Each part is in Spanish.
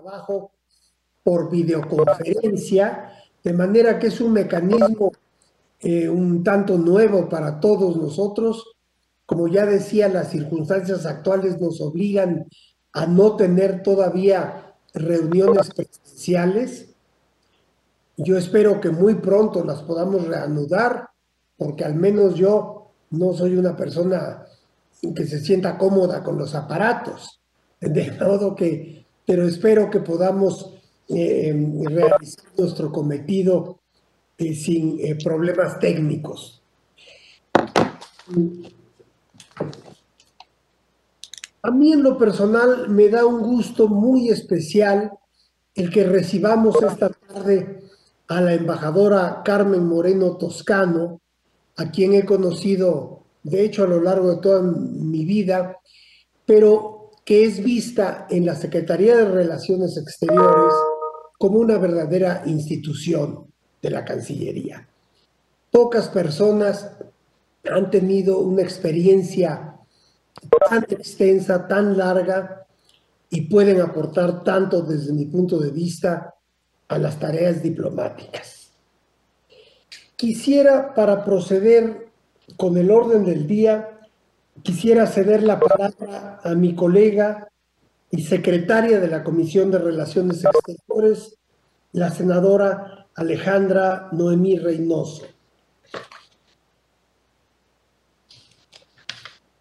trabajo por videoconferencia, de manera que es un mecanismo un tanto nuevo para todos nosotros. Como ya decía, las circunstancias actuales nos obligan a no tener todavía reuniones presenciales. Yo espero que muy pronto las podamos reanudar, porque al menos yo no soy una persona que se sienta cómoda con los aparatos, de modo que, pero espero que podamos realizar nuestro cometido sin problemas técnicos. A mí en lo personal me da un gusto muy especial el que recibamos esta tarde a la embajadora Carmen Moreno Toscano, a quien he conocido, de hecho, a lo largo de toda mi vida, pero que es vista en la Secretaría de Relaciones Exteriores como una verdadera institución de la Cancillería. Pocas personas han tenido una experiencia tan extensa, tan larga, y pueden aportar tanto desde mi punto de vista a las tareas diplomáticas. Quisiera, para proceder con el orden del día, quisiera ceder la palabra a mi colega y secretaria de la Comisión de Relaciones Exteriores, la senadora Alejandra Noemí Reynoso.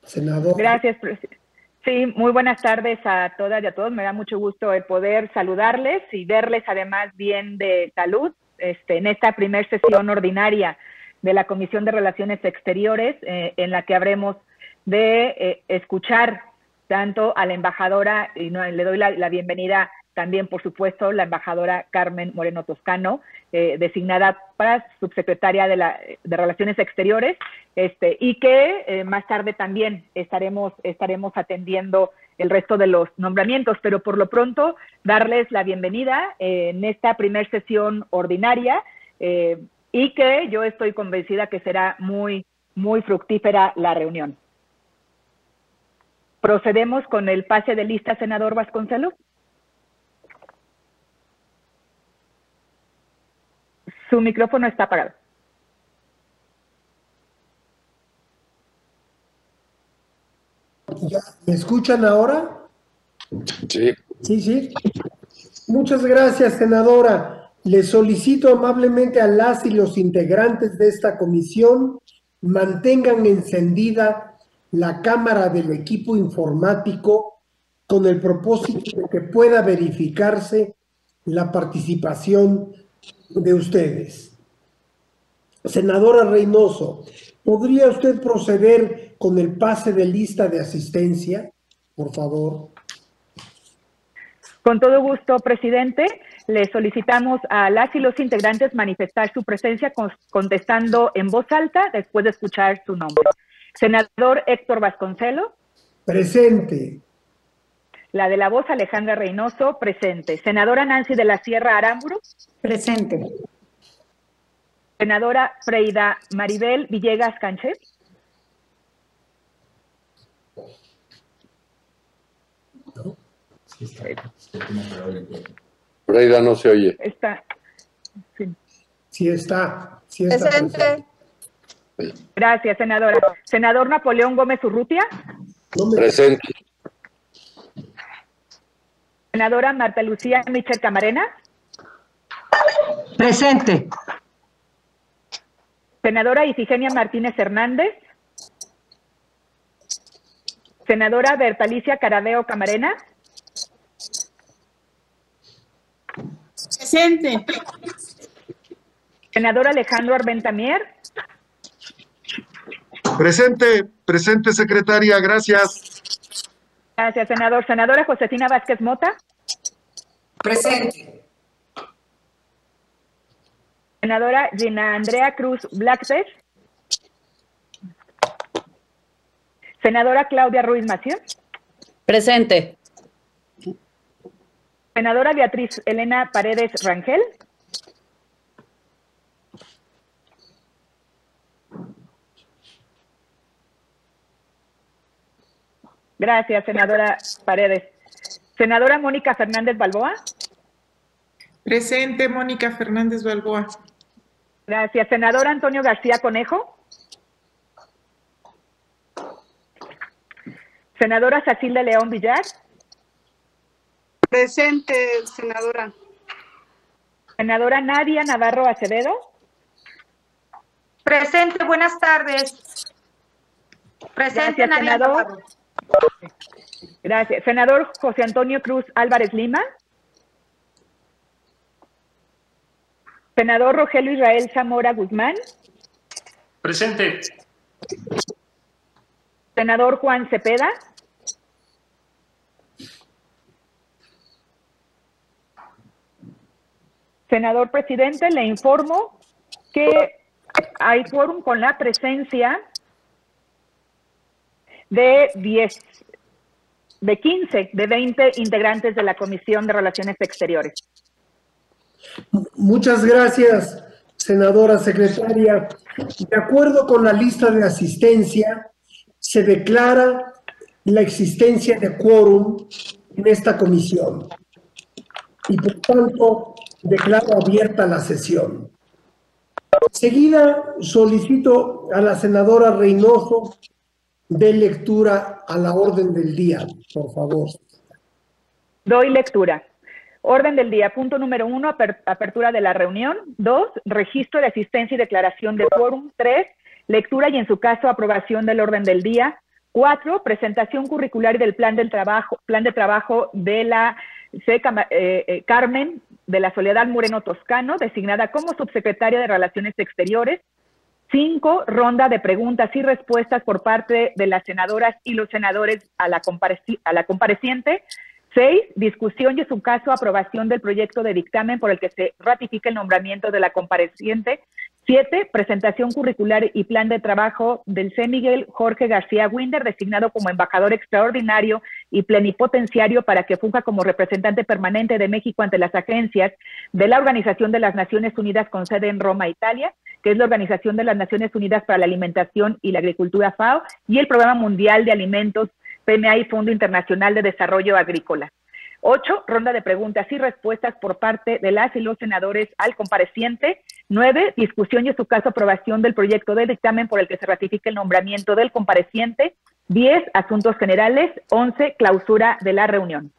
Senadora. Gracias, presidente. Sí, muy buenas tardes a todas y a todos. Me da mucho gusto el poder saludarles y verles además bien de salud en esta primera sesión ordinaria de la Comisión de Relaciones Exteriores, en la que habremos de escuchar tanto a la embajadora, y le doy la bienvenida también, por supuesto, la embajadora Carmen Moreno Toscano, designada para subsecretaria de Relaciones Exteriores, y que más tarde también estaremos atendiendo el resto de los nombramientos, pero por lo pronto darles la bienvenida en esta primera sesión ordinaria, y que yo estoy convencida que será muy, muy fructífera la reunión. Procedemos con el pase de lista, senador Vasconcelos. Su micrófono está apagado. ¿Ya me escuchan ahora? Sí. Sí. Muchas gracias, senadora. Le solicito amablemente a las y los integrantes de esta comisión mantengan encendida la cámara del equipo informático con el propósito de que pueda verificarse la participación de ustedes. Senadora Reynoso, ¿podría usted proceder con el pase de lista de asistencia, por favor? Con todo gusto, presidente. Le solicitamos a las y los integrantes manifestar su presencia contestando en voz alta después de escuchar su nombre. Senador Héctor Vasconcelos. Presente. La de la voz, Alejandra Reynoso, presente. Senadora Nancy de la Sierra Aramburu. Presente. Senadora Freida Maribel Villegas Canché. Freida no se oye. Está. Sí está. Presente. Gracias, senadora. Senador Napoleón Gómez Urrutia. Presente. Senadora Marta Lucía Michel Camarena. Presente. Senadora Ifigenia Martínez Hernández. Senadora Bertalicia Carabeo Camarena. Presente. Senador Alejandro Armentamier. Presente, secretaria, gracias. Gracias, senador. Senadora Josefina Vázquez Mota. Presente. Senadora Gina Andrea Cruz Blackfish. Senadora Claudia Ruiz Massieu. Presente. Senadora Beatriz Elena Paredes Rangel. Gracias, senadora Paredes. Senadora Mónica Fernández Balboa. Presente, Mónica Fernández Balboa. Gracias. Senador Antonio García Conejo. Senadora Sacilda León Villar. Presente, senadora. Senadora Nadia Navarro Acevedo. Presente, buenas tardes. Presente, Gracias, Nadia senador. Navarro. Gracias. Senador José Antonio Cruz Álvarez Lima. Senador Rogelio Israel Zamora Guzmán. Presente. Senador Juan Cepeda. Senador presidente, le informo que hay quórum con la presencia de 15, de 20 integrantes de la Comisión de Relaciones Exteriores. Muchas gracias, senadora secretaria. De acuerdo con la lista de asistencia, se declara la existencia de quórum en esta comisión y por tanto declaro abierta la sesión. Enseguida solicito a la senadora Reynoso dé lectura a la orden del día, por favor. Doy lectura. Orden del día. Punto número 1, apertura de la reunión. 2, registro de asistencia y declaración de quórum. 3, lectura y en su caso aprobación del orden del día. 4, presentación curricular y del plan de trabajo de la Carmen de la Soledad Moreno Toscano, designada como subsecretaria de Relaciones Exteriores. 5, ronda de preguntas y respuestas por parte de las senadoras y los senadores a la compareciente. 6, discusión y en su caso aprobación del proyecto de dictamen por el que se ratifica el nombramiento de la compareciente. 7, presentación curricular y plan de trabajo del C. Miguel Jorge García Winder, designado como embajador extraordinario y plenipotenciario para que funja como representante permanente de México ante las agencias de la Organización de las Naciones Unidas con sede en Roma, Italia, que es la Organización de las Naciones Unidas para la Alimentación y la Agricultura, FAO, y el Programa Mundial de Alimentos, PMA, y Fondo Internacional de Desarrollo Agrícola. 8, ronda de preguntas y respuestas por parte de las y los senadores al compareciente. 9, discusión y en su caso aprobación del proyecto de dictamen por el que se ratifica el nombramiento del compareciente. 10, asuntos generales. 11, clausura de la reunión.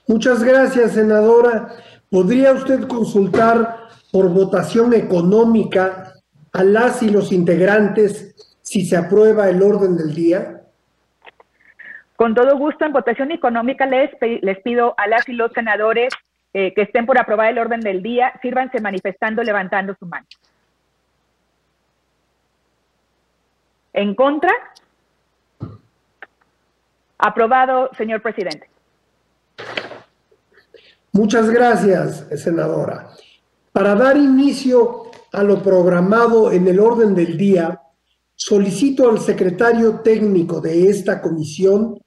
Muchas gracias, senadora. ¿Podría usted consultar por votación económica a las y los integrantes si se aprueba el orden del día? Con todo gusto, en votación económica les pido a las y los senadores que estén por aprobar el orden del día, sírvanse manifestando, levantando su mano. ¿En contra? Aprobado, señor presidente. Muchas gracias, senadora. Para dar inicio a lo programado en el orden del día, solicito al secretario técnico de esta comisión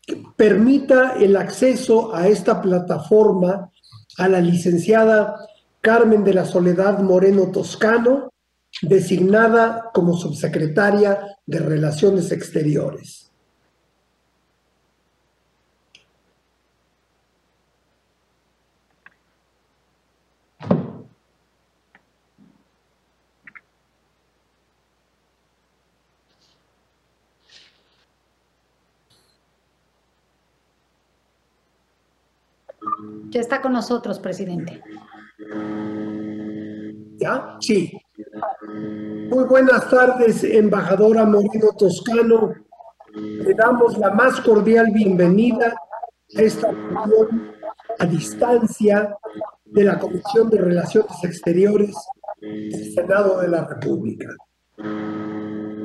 que permita el acceso a esta plataforma a la licenciada Carmen de la Soledad Moreno Toscano, designada como subsecretaria de Relaciones Exteriores. Ya está con nosotros, presidente. ¿Ya? Sí. Muy buenas tardes, embajadora Moreno Toscano. Le damos la más cordial bienvenida a esta reunión a distancia de la Comisión de Relaciones Exteriores del Senado de la República.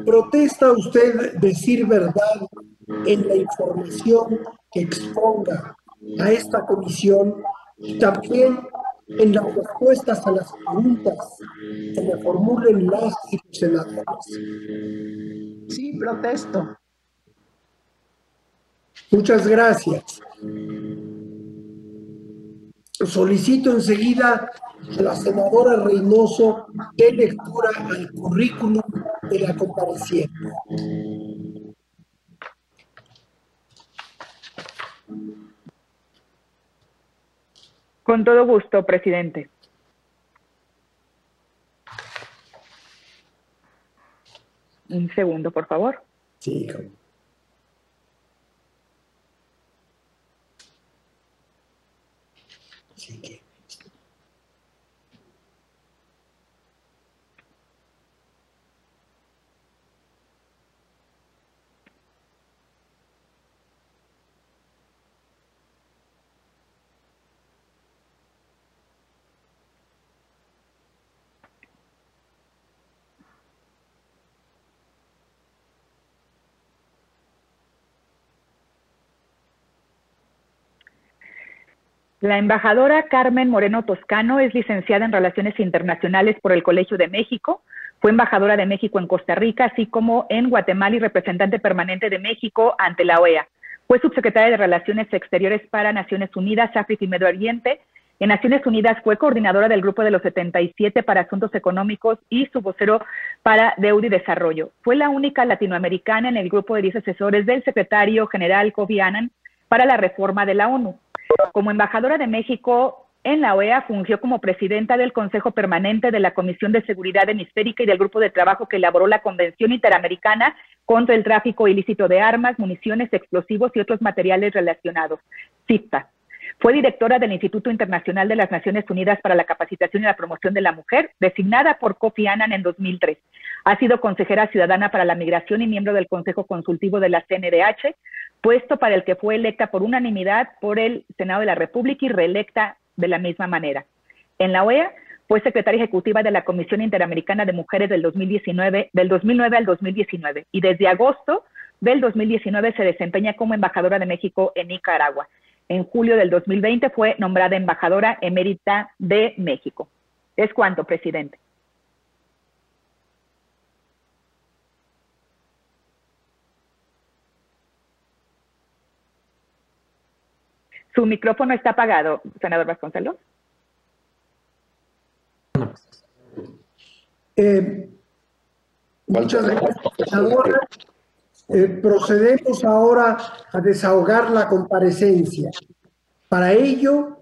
¿Protesta usted decir verdad en la información que exponga a esta comisión y también en las respuestas a las preguntas que le formulen las y los senadores? Sí, protesto. Muchas gracias. Solicito enseguida a la senadora Reynoso dé lectura al currículum de la compareciente. Con todo gusto, presidente. Un segundo, por favor. Sí, hijo. Sí, que... La embajadora Carmen Moreno Toscano es licenciada en Relaciones Internacionales por el Colegio de México, fue embajadora de México en Costa Rica, así como en Guatemala y representante permanente de México ante la OEA. Fue subsecretaria de Relaciones Exteriores para Naciones Unidas, África y Medio Oriente. En Naciones Unidas fue coordinadora del Grupo de los 77 para Asuntos Económicos y su vocero para Deuda y Desarrollo. Fue la única latinoamericana en el grupo de 10 asesores del secretario general Kofi Annan para la reforma de la ONU. Como embajadora de México en la OEA, fungió como presidenta del Consejo Permanente de la Comisión de Seguridad Hemisférica y del grupo de trabajo que elaboró la Convención Interamericana contra el Tráfico Ilícito de Armas, Municiones, Explosivos y otros materiales relacionados, CITPA. Fue directora del Instituto Internacional de las Naciones Unidas para la Capacitación y la Promoción de la Mujer, designada por Kofi Annan en 2003. Ha sido consejera ciudadana para la migración y miembro del Consejo Consultivo de la CNDH, puesto para el que fue electa por unanimidad por el Senado de la República y reelecta de la misma manera. En la OEA fue secretaria ejecutiva de la Comisión Interamericana de Mujeres del 2009 al 2019 y desde agosto del 2019 se desempeña como embajadora de México en Nicaragua. En julio del 2020 fue nombrada embajadora emérita de México. Es cuanto, presidente. Su micrófono está apagado, senador Vasconcelos. Muchas gracias, senadora. Procedemos ahora a desahogar la comparecencia. Para ello,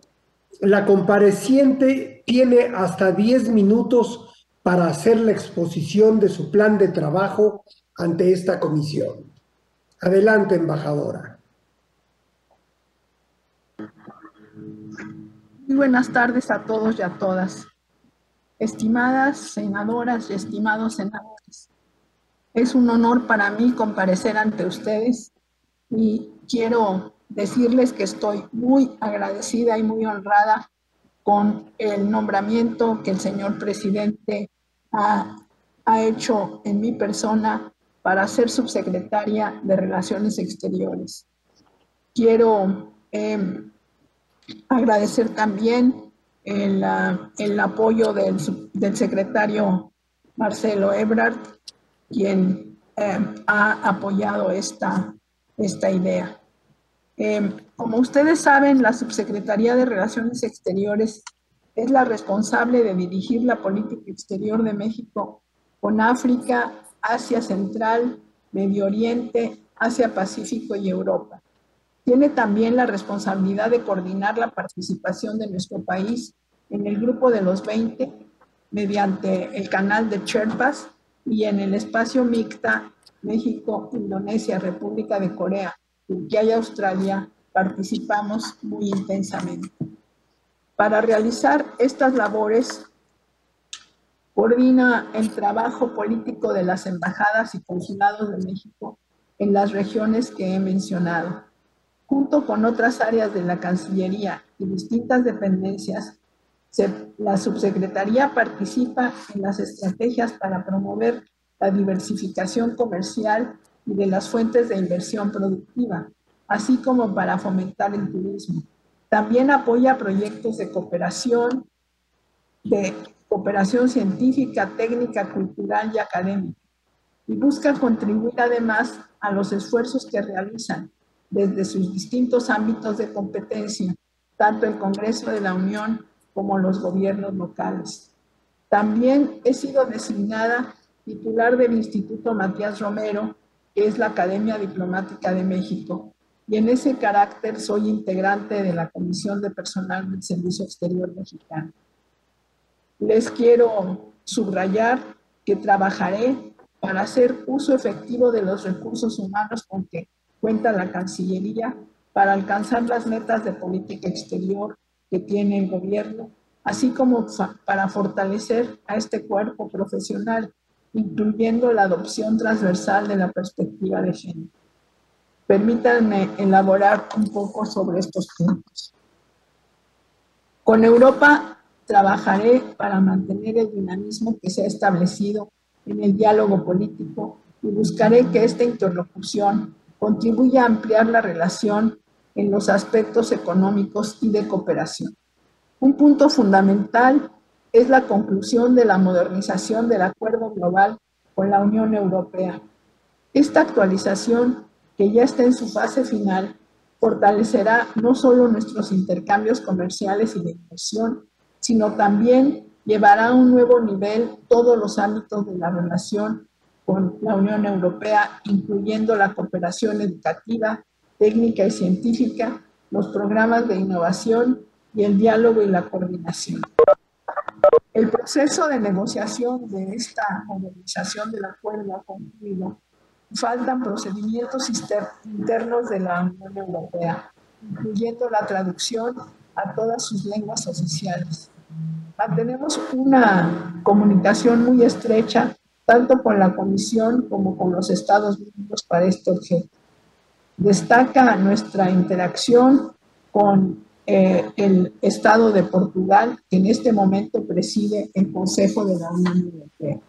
la compareciente tiene hasta 10 minutos para hacer la exposición de su plan de trabajo ante esta comisión. Adelante, embajadora. Muy buenas tardes a todos y a todas. Estimadas senadoras y estimados senadores, es un honor para mí comparecer ante ustedes y quiero decirles que estoy muy agradecida y muy honrada con el nombramiento que el señor presidente ha hecho en mi persona para ser subsecretaria de Relaciones Exteriores. Quiero agradecer también el apoyo del secretario Marcelo Ebrard, quien ha apoyado esta idea. Como ustedes saben, la Subsecretaría de Relaciones Exteriores es la responsable de dirigir la política exterior de México con África, Asia Central, Medio Oriente, Asia Pacífico y Europa. Tiene también la responsabilidad de coordinar la participación de nuestro país en el grupo de los 20 mediante el canal de Sherpas y en el espacio MICTA, México, Indonesia, República de Corea, Turquía y Australia, participamos muy intensamente. Para realizar estas labores, coordina el trabajo político de las embajadas y consulados de México en las regiones que he mencionado. Junto con otras áreas de la Cancillería y distintas dependencias, la subsecretaría participa en las estrategias para promover la diversificación comercial y de las fuentes de inversión productiva, así como para fomentar el turismo. También apoya proyectos de cooperación científica, técnica, cultural y académica, y busca contribuir además a los esfuerzos que realizan desde sus distintos ámbitos de competencia, tanto el Congreso de la Unión como los gobiernos locales. También he sido designada titular del Instituto Matías Romero, que es la Academia Diplomática de México, y en ese carácter soy integrante de la Comisión de Personal del Servicio Exterior Mexicano. Les quiero subrayar que trabajaré para hacer uso efectivo de los recursos humanos con que cuenta la Cancillería para alcanzar las metas de política exterior que tiene el gobierno, así como para fortalecer a este cuerpo profesional, incluyendo la adopción transversal de la perspectiva de género. Permítanme elaborar un poco sobre estos puntos. Con Europa trabajaré para mantener el dinamismo que se ha establecido en el diálogo político y buscaré que esta interlocución contribuya a ampliar la relación en los aspectos económicos y de cooperación. Un punto fundamental es la conclusión de la modernización del acuerdo global con la Unión Europea. Esta actualización, que ya está en su fase final, fortalecerá no solo nuestros intercambios comerciales y de inversión, sino también llevará a un nuevo nivel todos los ámbitos de la relación con la Unión Europea, incluyendo la cooperación educativa, técnica y científica, los programas de innovación y el diálogo y la coordinación. El proceso de negociación de esta modernización del acuerdo ha concluido. Faltan procedimientos internos de la Unión Europea, incluyendo la traducción a todas sus lenguas oficiales. Mantenemos una comunicación muy estrecha, tanto con la Comisión como con los Estados miembros para este objeto. Destaca nuestra interacción con el Estado de Portugal, que en este momento preside el Consejo de la Unión Europea.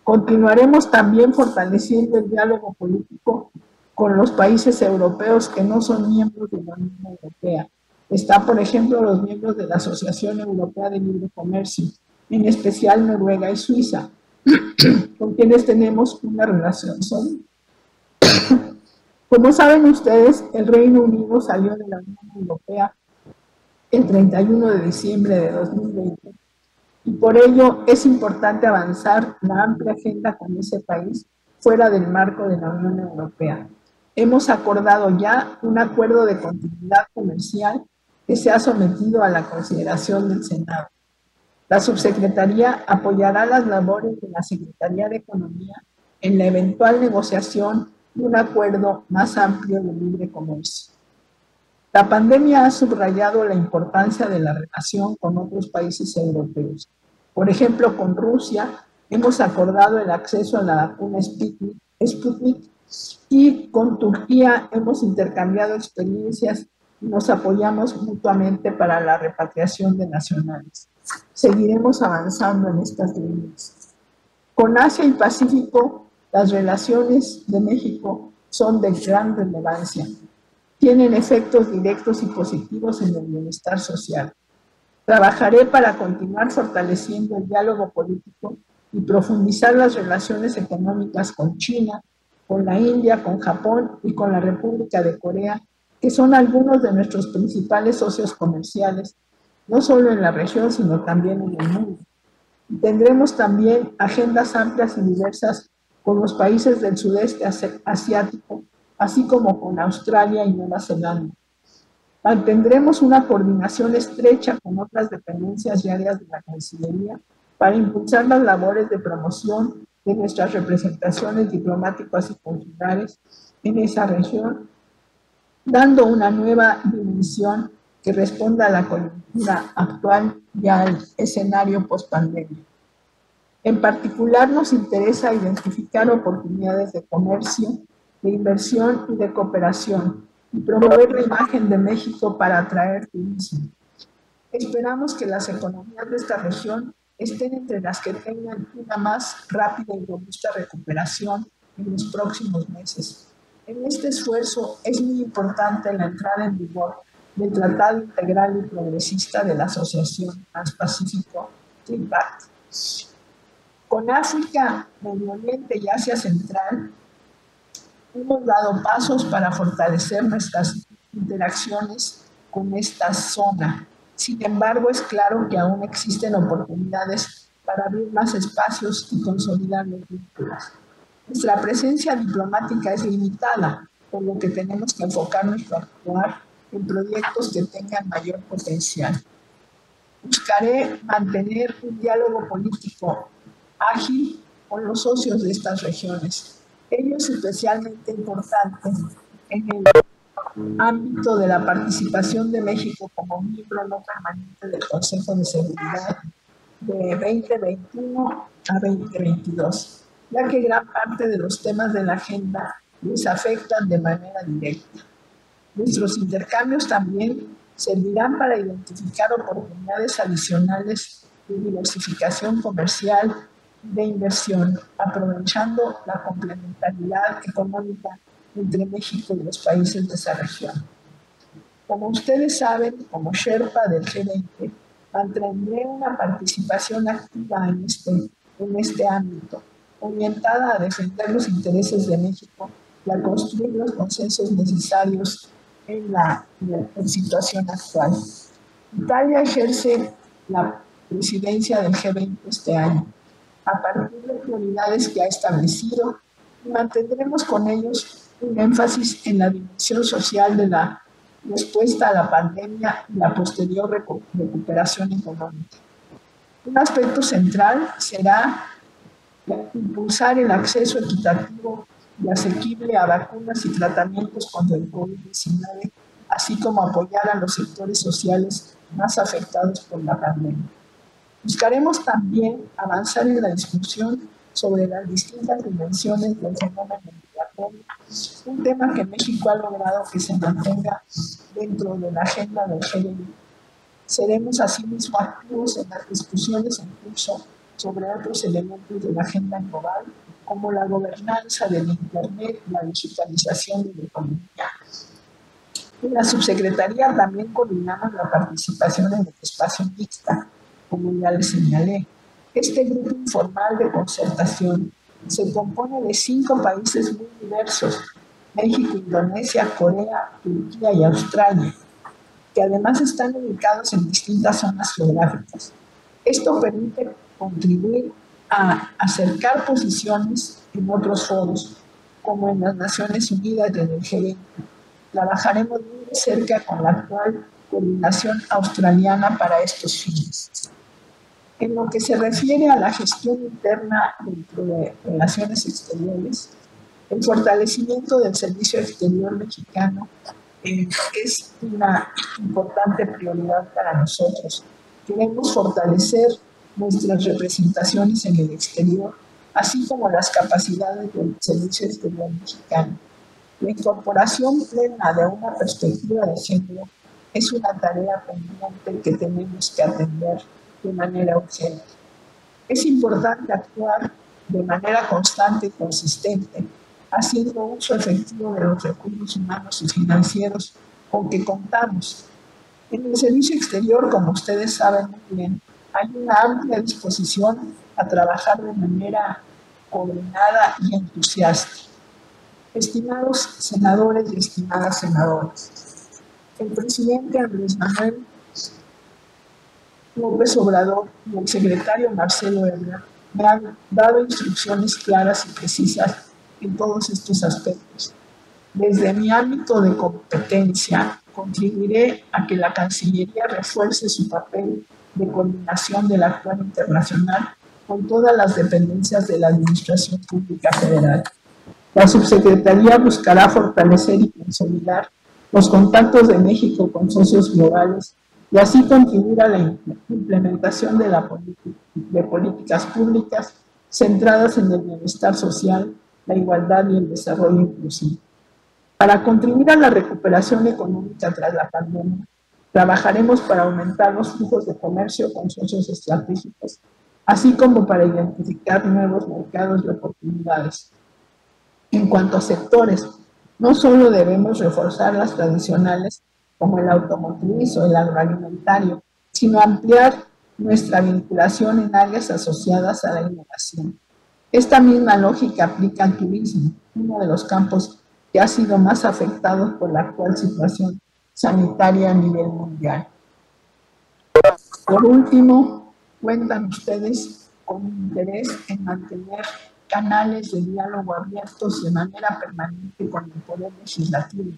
Continuaremos también fortaleciendo el diálogo político con los países europeos que no son miembros de la Unión Europea. Está, por ejemplo, los miembros de la Asociación Europea de Libre Comercio, en especial Noruega y Suiza, con quienes tenemos una relación sólida. Como saben ustedes, el Reino Unido salió de la Unión Europea el 31 de diciembre de 2020 y por ello es importante avanzar la amplia agenda con ese país fuera del marco de la Unión Europea. Hemos acordado ya un acuerdo de continuidad comercial que se ha sometido a la consideración del Senado. La subsecretaría apoyará las labores de la Secretaría de Economía en la eventual negociación de un acuerdo más amplio de libre comercio. La pandemia ha subrayado la importancia de la relación con otros países europeos. Por ejemplo, con Rusia hemos acordado el acceso a la vacuna Sputnik y con Turquía hemos intercambiado experiencias y nos apoyamos mutuamente para la repatriación de nacionales. Seguiremos avanzando en estas líneas. Con Asia y Pacífico, las relaciones de México son de gran relevancia. Tienen efectos directos y positivos en el bienestar social. Trabajaré para continuar fortaleciendo el diálogo político y profundizar las relaciones económicas con China, con la India, con Japón y con la República de Corea, que son algunos de nuestros principales socios comerciales, no solo en la región, sino también en el mundo. Y tendremos también agendas amplias y diversas con los países del sudeste asiático, así como con Australia y Nueva Zelanda. Mantendremos una coordinación estrecha con otras dependencias y áreas de la Cancillería para impulsar las labores de promoción de nuestras representaciones diplomáticas y consulares en esa región, dando una nueva dimensión que responda a la coyuntura actual y al escenario post-pandemia. En particular, nos interesa identificar oportunidades de comercio, de inversión y de cooperación y promover la imagen de México para atraer turismo. Esperamos que las economías de esta región estén entre las que tengan una más rápida y robusta recuperación en los próximos meses. En este esfuerzo es muy importante la entrada en vigor del Tratado Integral y Progresista de la Asociación Transpacífico TRIPAT. Con África, Medio Oriente y Asia Central, hemos dado pasos para fortalecer nuestras interacciones con esta zona. Sin embargo, es claro que aún existen oportunidades para abrir más espacios y consolidar los vínculos. Nuestra presencia diplomática es limitada, por lo que tenemos que enfocar nuestro actuar en proyectos que tengan mayor potencial. Buscaré mantener un diálogo político ágil con los socios de estas regiones. Ello es especialmente importante en el ámbito de la participación de México como miembro no permanente del Consejo de Seguridad de 2021 a 2022, ya que gran parte de los temas de la agenda les afectan de manera directa. Nuestros intercambios también servirán para identificar oportunidades adicionales de diversificación comercial y de inversión, aprovechando la complementariedad económica entre México y los países de esa región. Como ustedes saben, como Sherpa del G20, mantendré una participación activa en este ámbito, orientada a defender los intereses de México y a construir los consensos necesarios en la situación actual. Italia ejerce la presidencia del G20 este año, a partir de prioridades que ha establecido, y mantendremos con ellos un énfasis en la dimensión social de la respuesta a la pandemia y la posterior recuperación económica. Un aspecto central será impulsar el acceso equitativo y asequible a vacunas y tratamientos contra el COVID-19, así como apoyar a los sectores sociales más afectados por la pandemia. Buscaremos también avanzar en la discusión sobre las distintas dimensiones del fenómeno migratorio, un tema que México ha logrado que se mantenga dentro de la agenda del G20. Seremos asimismo activos en las discusiones en curso sobre otros elementos de la agenda global, como la gobernanza del Internet y la digitalización de la economía. En la subsecretaría también coordinamos la participación en el espacio mixta, como ya les señalé. Este grupo informal de concertación se compone de 5 países muy diversos: México, Indonesia, Corea, Turquía y Australia, que además están ubicados en distintas zonas geográficas. Esto permite contribuir a acercar posiciones en otros foros, como en las Naciones Unidas y en el G20. Trabajaremos muy de cerca con la actual coordinación australiana para estos fines. En lo que se refiere a la gestión interna dentro de relaciones exteriores, el fortalecimiento del servicio exterior mexicano es una importante prioridad para nosotros. Queremos fortalecer nuestras representaciones en el exterior, así como las capacidades del servicio exterior mexicano. La incorporación plena de una perspectiva de género es una tarea pendiente que tenemos que atender de manera urgente. Es importante actuar de manera constante y consistente, haciendo uso efectivo de los recursos humanos y financieros con que contamos. En el servicio exterior, como ustedes saben muy bien, hay una amplia disposición a trabajar de manera coordinada y entusiasta. Estimados senadores y estimadas senadoras, el presidente Andrés Manuel López Obrador y el secretario Marcelo Ebrard me han dado instrucciones claras y precisas en todos estos aspectos. Desde mi ámbito de competencia, contribuiré a que la Cancillería refuerce su papel de coordinación del actuar internacional con todas las dependencias de la Administración Pública Federal. La subsecretaría buscará fortalecer y consolidar los contactos de México con socios globales y así contribuir a la implementación de políticas públicas centradas en el bienestar social, la igualdad y el desarrollo inclusivo. Para contribuir a la recuperación económica tras la pandemia, trabajaremos para aumentar los flujos de comercio con socios estratégicos, así como para identificar nuevos mercados de oportunidades. En cuanto a sectores, no solo debemos reforzar las tradicionales como el automotriz o el agroalimentario, sino ampliar nuestra vinculación en áreas asociadas a la innovación. Esta misma lógica aplica al turismo, uno de los campos que ha sido más afectado por la actual situación sanitaria a nivel mundial. Por último, cuentan ustedes con interés en mantener canales de diálogo abiertos de manera permanente con el Poder Legislativo.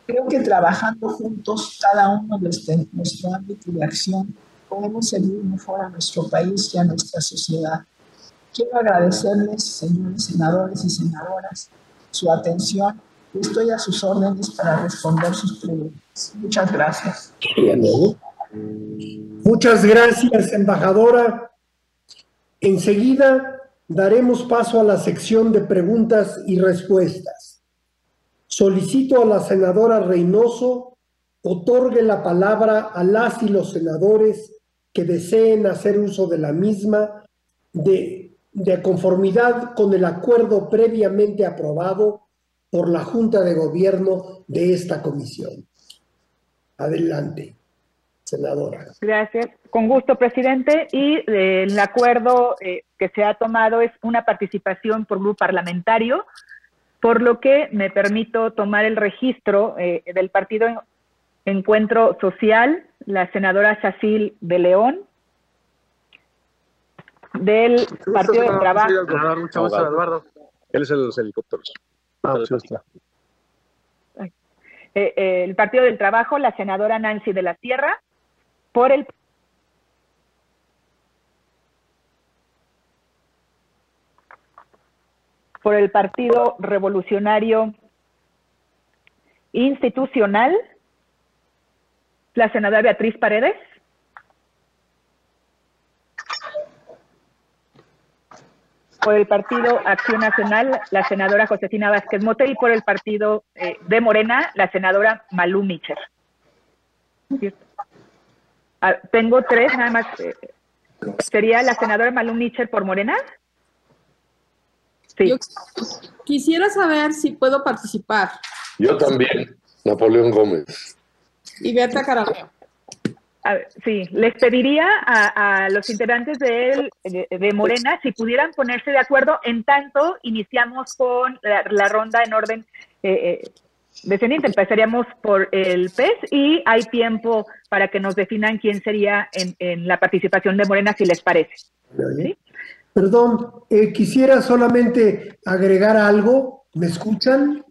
Creo que trabajando juntos, cada uno desde nuestro ámbito de acción, podemos servir mejor a nuestro país y a nuestra sociedad. Quiero agradecerles, señores senadores y senadoras, su atención y estoy a sus órdenes para responder sus preguntas. Muchas gracias. Muchas gracias, embajadora. Enseguida daremos paso a la sección de preguntas y respuestas. Solicito a la senadora Reynoso otorgue la palabra a las y los senadores que deseen hacer uso de la misma de conformidad con el acuerdo previamente aprobado por la Junta de Gobierno de esta comisión. Adelante, senadora. Gracias. Con gusto, presidente. Y el acuerdo que se ha tomado es una participación por grupo parlamentario, por lo que me permito tomar el registro del Partido Encuentro Social, la senadora Sacil de León, del Partido del Trabajo. Mucho gusto, Eduardo. Él es el helicóptero. El Partido del Trabajo, la senadora Nancy de la Sierra, por el Partido Revolucionario Institucional, la senadora Beatriz Paredes, por el Partido Acción Nacional, la senadora Josefina Vázquez Mote, y por el Partido de Morena, la senadora Malú Micher. Tengo tres, nada más. ¿Sería la senadora Malú Micher por Morena? Sí. Yo quisiera saber si puedo participar. Yo también, Napoleón Gómez. Y Berta Carameo. Sí, les pediría a los integrantes de Morena si pudieran ponerse de acuerdo en tanto iniciamos con la ronda en orden descendiente. Empezaríamos por el PES y hay tiempo para que nos definan quién sería en la participación de Morena, si les parece. ¿Sí? Perdón, quisiera solamente agregar algo. ¿Me escuchan?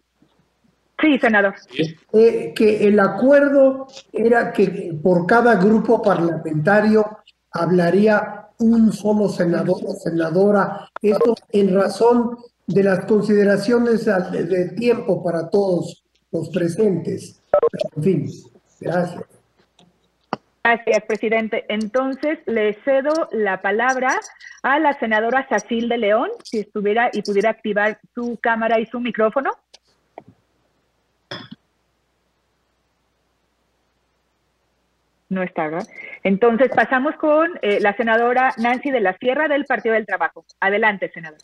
Sí, senador. Que el acuerdo era que por cada grupo parlamentario hablaría un solo senador o senadora. Esto en razón de las consideraciones de tiempo para todos los presentes. En fin, gracias. Gracias, presidente. Entonces, le cedo la palabra a la senadora Sacil de León, si estuviera y pudiera activar su cámara y su micrófono. No está, ¿verdad? Entonces, pasamos con la senadora Nancy de la Sierra del Partido del Trabajo. Adelante, senadora.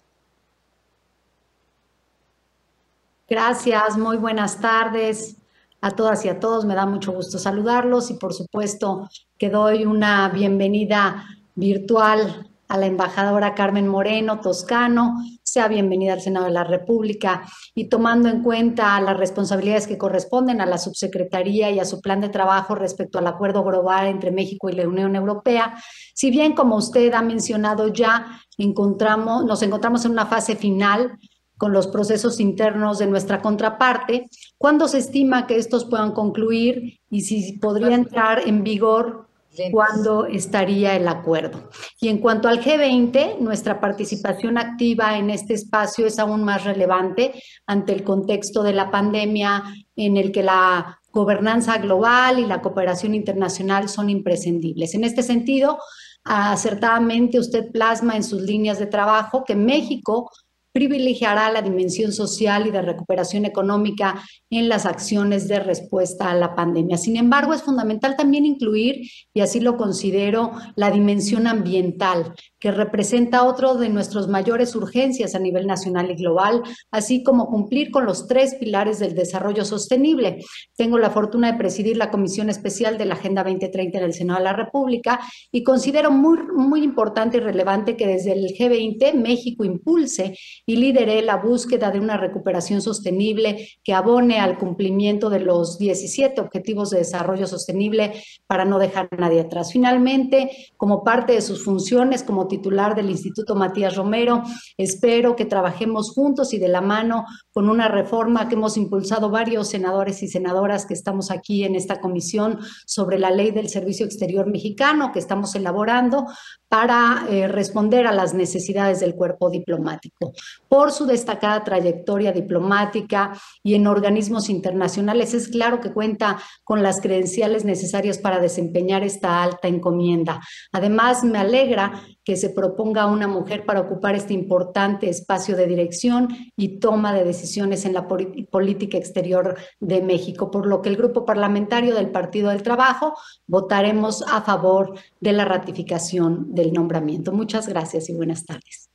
Gracias, muy buenas tardes a todas y a todos. Me da mucho gusto saludarlos y, por supuesto, que doy una bienvenida virtual a la embajadora Carmen Moreno Toscano. Sea bienvenida al Senado de la República, y tomando en cuenta las responsabilidades que corresponden a la subsecretaría y a su plan de trabajo respecto al acuerdo global entre México y la Unión Europea, si bien, como usted ha mencionado ya, nos encontramos en una fase final con los procesos internos de nuestra contraparte, ¿cuándo se estima que estos puedan concluir y si podría entrar en vigor? ¿Cuándo estaría el acuerdo? Y en cuanto al G20, nuestra participación activa en este espacio es aún más relevante ante el contexto de la pandemia, en el que la gobernanza global y la cooperación internacional son imprescindibles. En este sentido, acertadamente usted plasma en sus líneas de trabajo que México privilegiará la dimensión social y de recuperación económica en las acciones de respuesta a la pandemia. Sin embargo, es fundamental también incluir, y así lo considero, la dimensión ambiental, que representa otro de nuestras mayores urgencias a nivel nacional y global, así como cumplir con los 3 pilares del desarrollo sostenible. Tengo la fortuna de presidir la Comisión Especial de la Agenda 2030 en el Senado de la República y considero muy importante y relevante que desde el G20 México impulse y lidere la búsqueda de una recuperación sostenible que abone al cumplimiento de los 17 Objetivos de Desarrollo Sostenible para no dejar a nadie atrás. Finalmente, como parte de sus funciones como titular del Instituto Matías Romero. Espero que trabajemos juntos y de la mano con una reforma que hemos impulsado varios senadores y senadoras que estamos aquí en esta comisión sobre la ley del Servicio Exterior Mexicano que estamos elaborando para responder a las necesidades del cuerpo diplomático. Por su destacada trayectoria diplomática y en organismos internacionales, es claro que cuenta con las credenciales necesarias para desempeñar esta alta encomienda. Además, me alegra que se proponga una mujer para ocupar este importante espacio de dirección y toma de decisiones en la política exterior de México, por lo que el Grupo Parlamentario del Partido del Trabajo votaremos a favor de la ratificación del nombramiento. Muchas gracias y buenas tardes.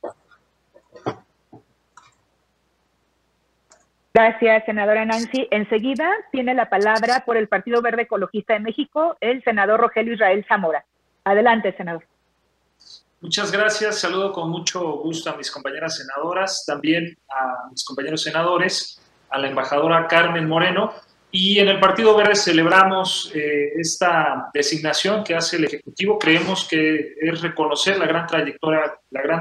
Gracias, senadora Nancy. Enseguida tiene la palabra por el Partido Verde Ecologista de México el senador Rogelio Israel Zamora. Adelante, senador. Muchas gracias. Saludo con mucho gusto a mis compañeras senadoras, también a mis compañeros senadores, a la embajadora Carmen Moreno. Y en el Partido Verde celebramos esta designación que hace el Ejecutivo. Creemos que es reconocer la gran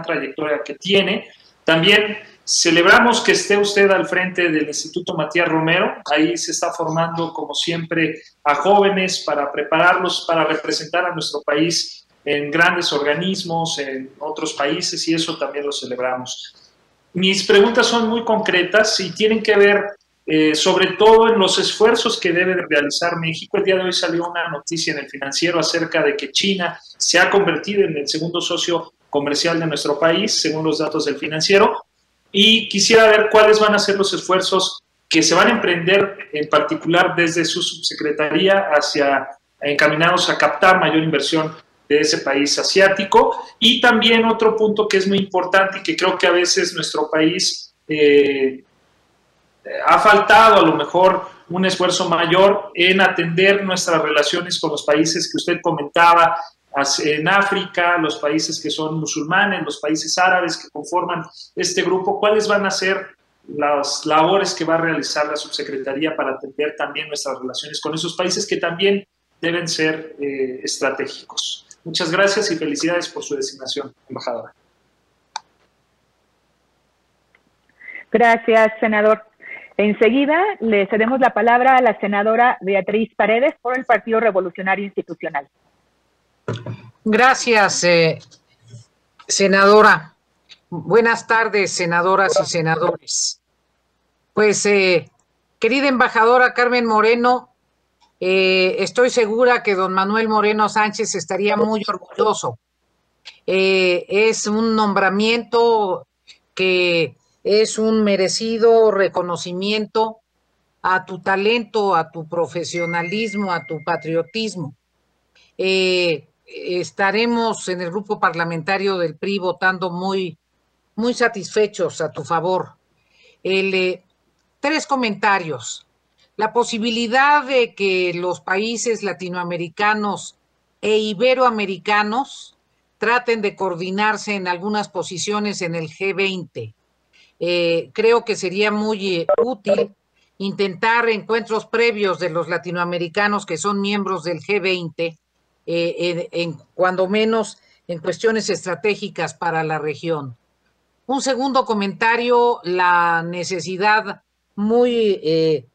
trayectoria que tiene. También celebramos que esté usted al frente del Instituto Matías Romero. Ahí se está formando, como siempre, a jóvenes para prepararlos para representar a nuestro país en grandes organismos, en otros países, y eso también lo celebramos. Mis preguntas son muy concretas y tienen que ver sobre todo en los esfuerzos que debe realizar México. El día de hoy salió una noticia en El Financiero acerca de que China se ha convertido en el segundo socio comercial de nuestro país, según los datos del Financiero, y quisiera ver cuáles van a ser los esfuerzos que se van a emprender, en particular desde su subsecretaría, encaminados a captar mayor inversión de ese país asiático. Y también otro punto que es muy importante y que creo que a veces nuestro país ha faltado a lo mejor un esfuerzo mayor en atender nuestras relaciones con los países que usted comentaba, en África, los países que son musulmanes, los países árabes que conforman este grupo. ¿Cuáles van a ser las labores que va a realizar la subsecretaría para atender también nuestras relaciones con esos países que también deben ser estratégicos? Muchas gracias y felicidades por su designación, embajadora. Gracias, senador. Enseguida le cedemos la palabra a la senadora Beatriz Paredes por el Partido Revolucionario Institucional. Gracias, senadora. Buenas tardes, senadoras y senadores. Pues, querida embajadora Carmen Moreno, estoy segura que don Manuel Moreno Sánchez estaría muy orgulloso. Es un nombramiento que es un merecido reconocimiento a tu talento, a tu profesionalismo, a tu patriotismo. Estaremos en el grupo parlamentario del PRI votando muy satisfechos a tu favor. 3 comentarios. La posibilidad de que los países latinoamericanos e iberoamericanos traten de coordinarse en algunas posiciones en el G20. Creo que sería muy útil intentar encuentros previos de los latinoamericanos que son miembros del G20, cuando menos en cuestiones estratégicas para la región. Un segundo comentario, la necesidad muy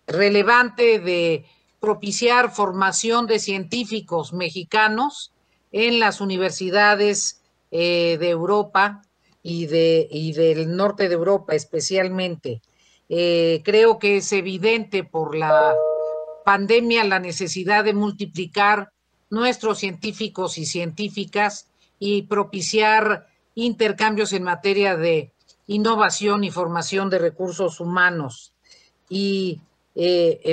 relevante de propiciar formación de científicos mexicanos en las universidades de Europa y del norte de Europa especialmente. Creo que es evidente por la pandemia la necesidad de multiplicar nuestros científicos y científicas y propiciar intercambios en materia de innovación y formación de recursos humanos. Y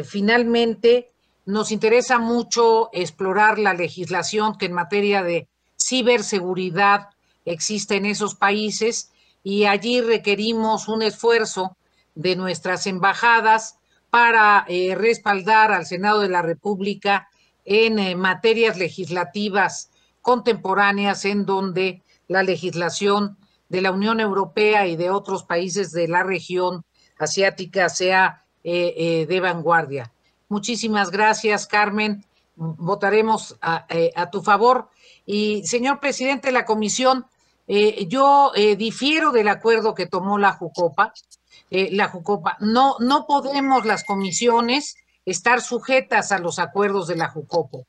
finalmente, nos interesa mucho explorar la legislación que en materia de ciberseguridad existe en esos países, y allí requerimos un esfuerzo de nuestras embajadas para respaldar al Senado de la República en materias legislativas contemporáneas en donde la legislación de la Unión Europea y de otros países de la región asiática sea de vanguardia. Muchísimas gracias, Carmen. votaremos a tu favor. Y, señor presidente de la comisión, yo difiero del acuerdo que tomó la Jucopa. No podemos las comisiones estar sujetas a los acuerdos de la Jucopo.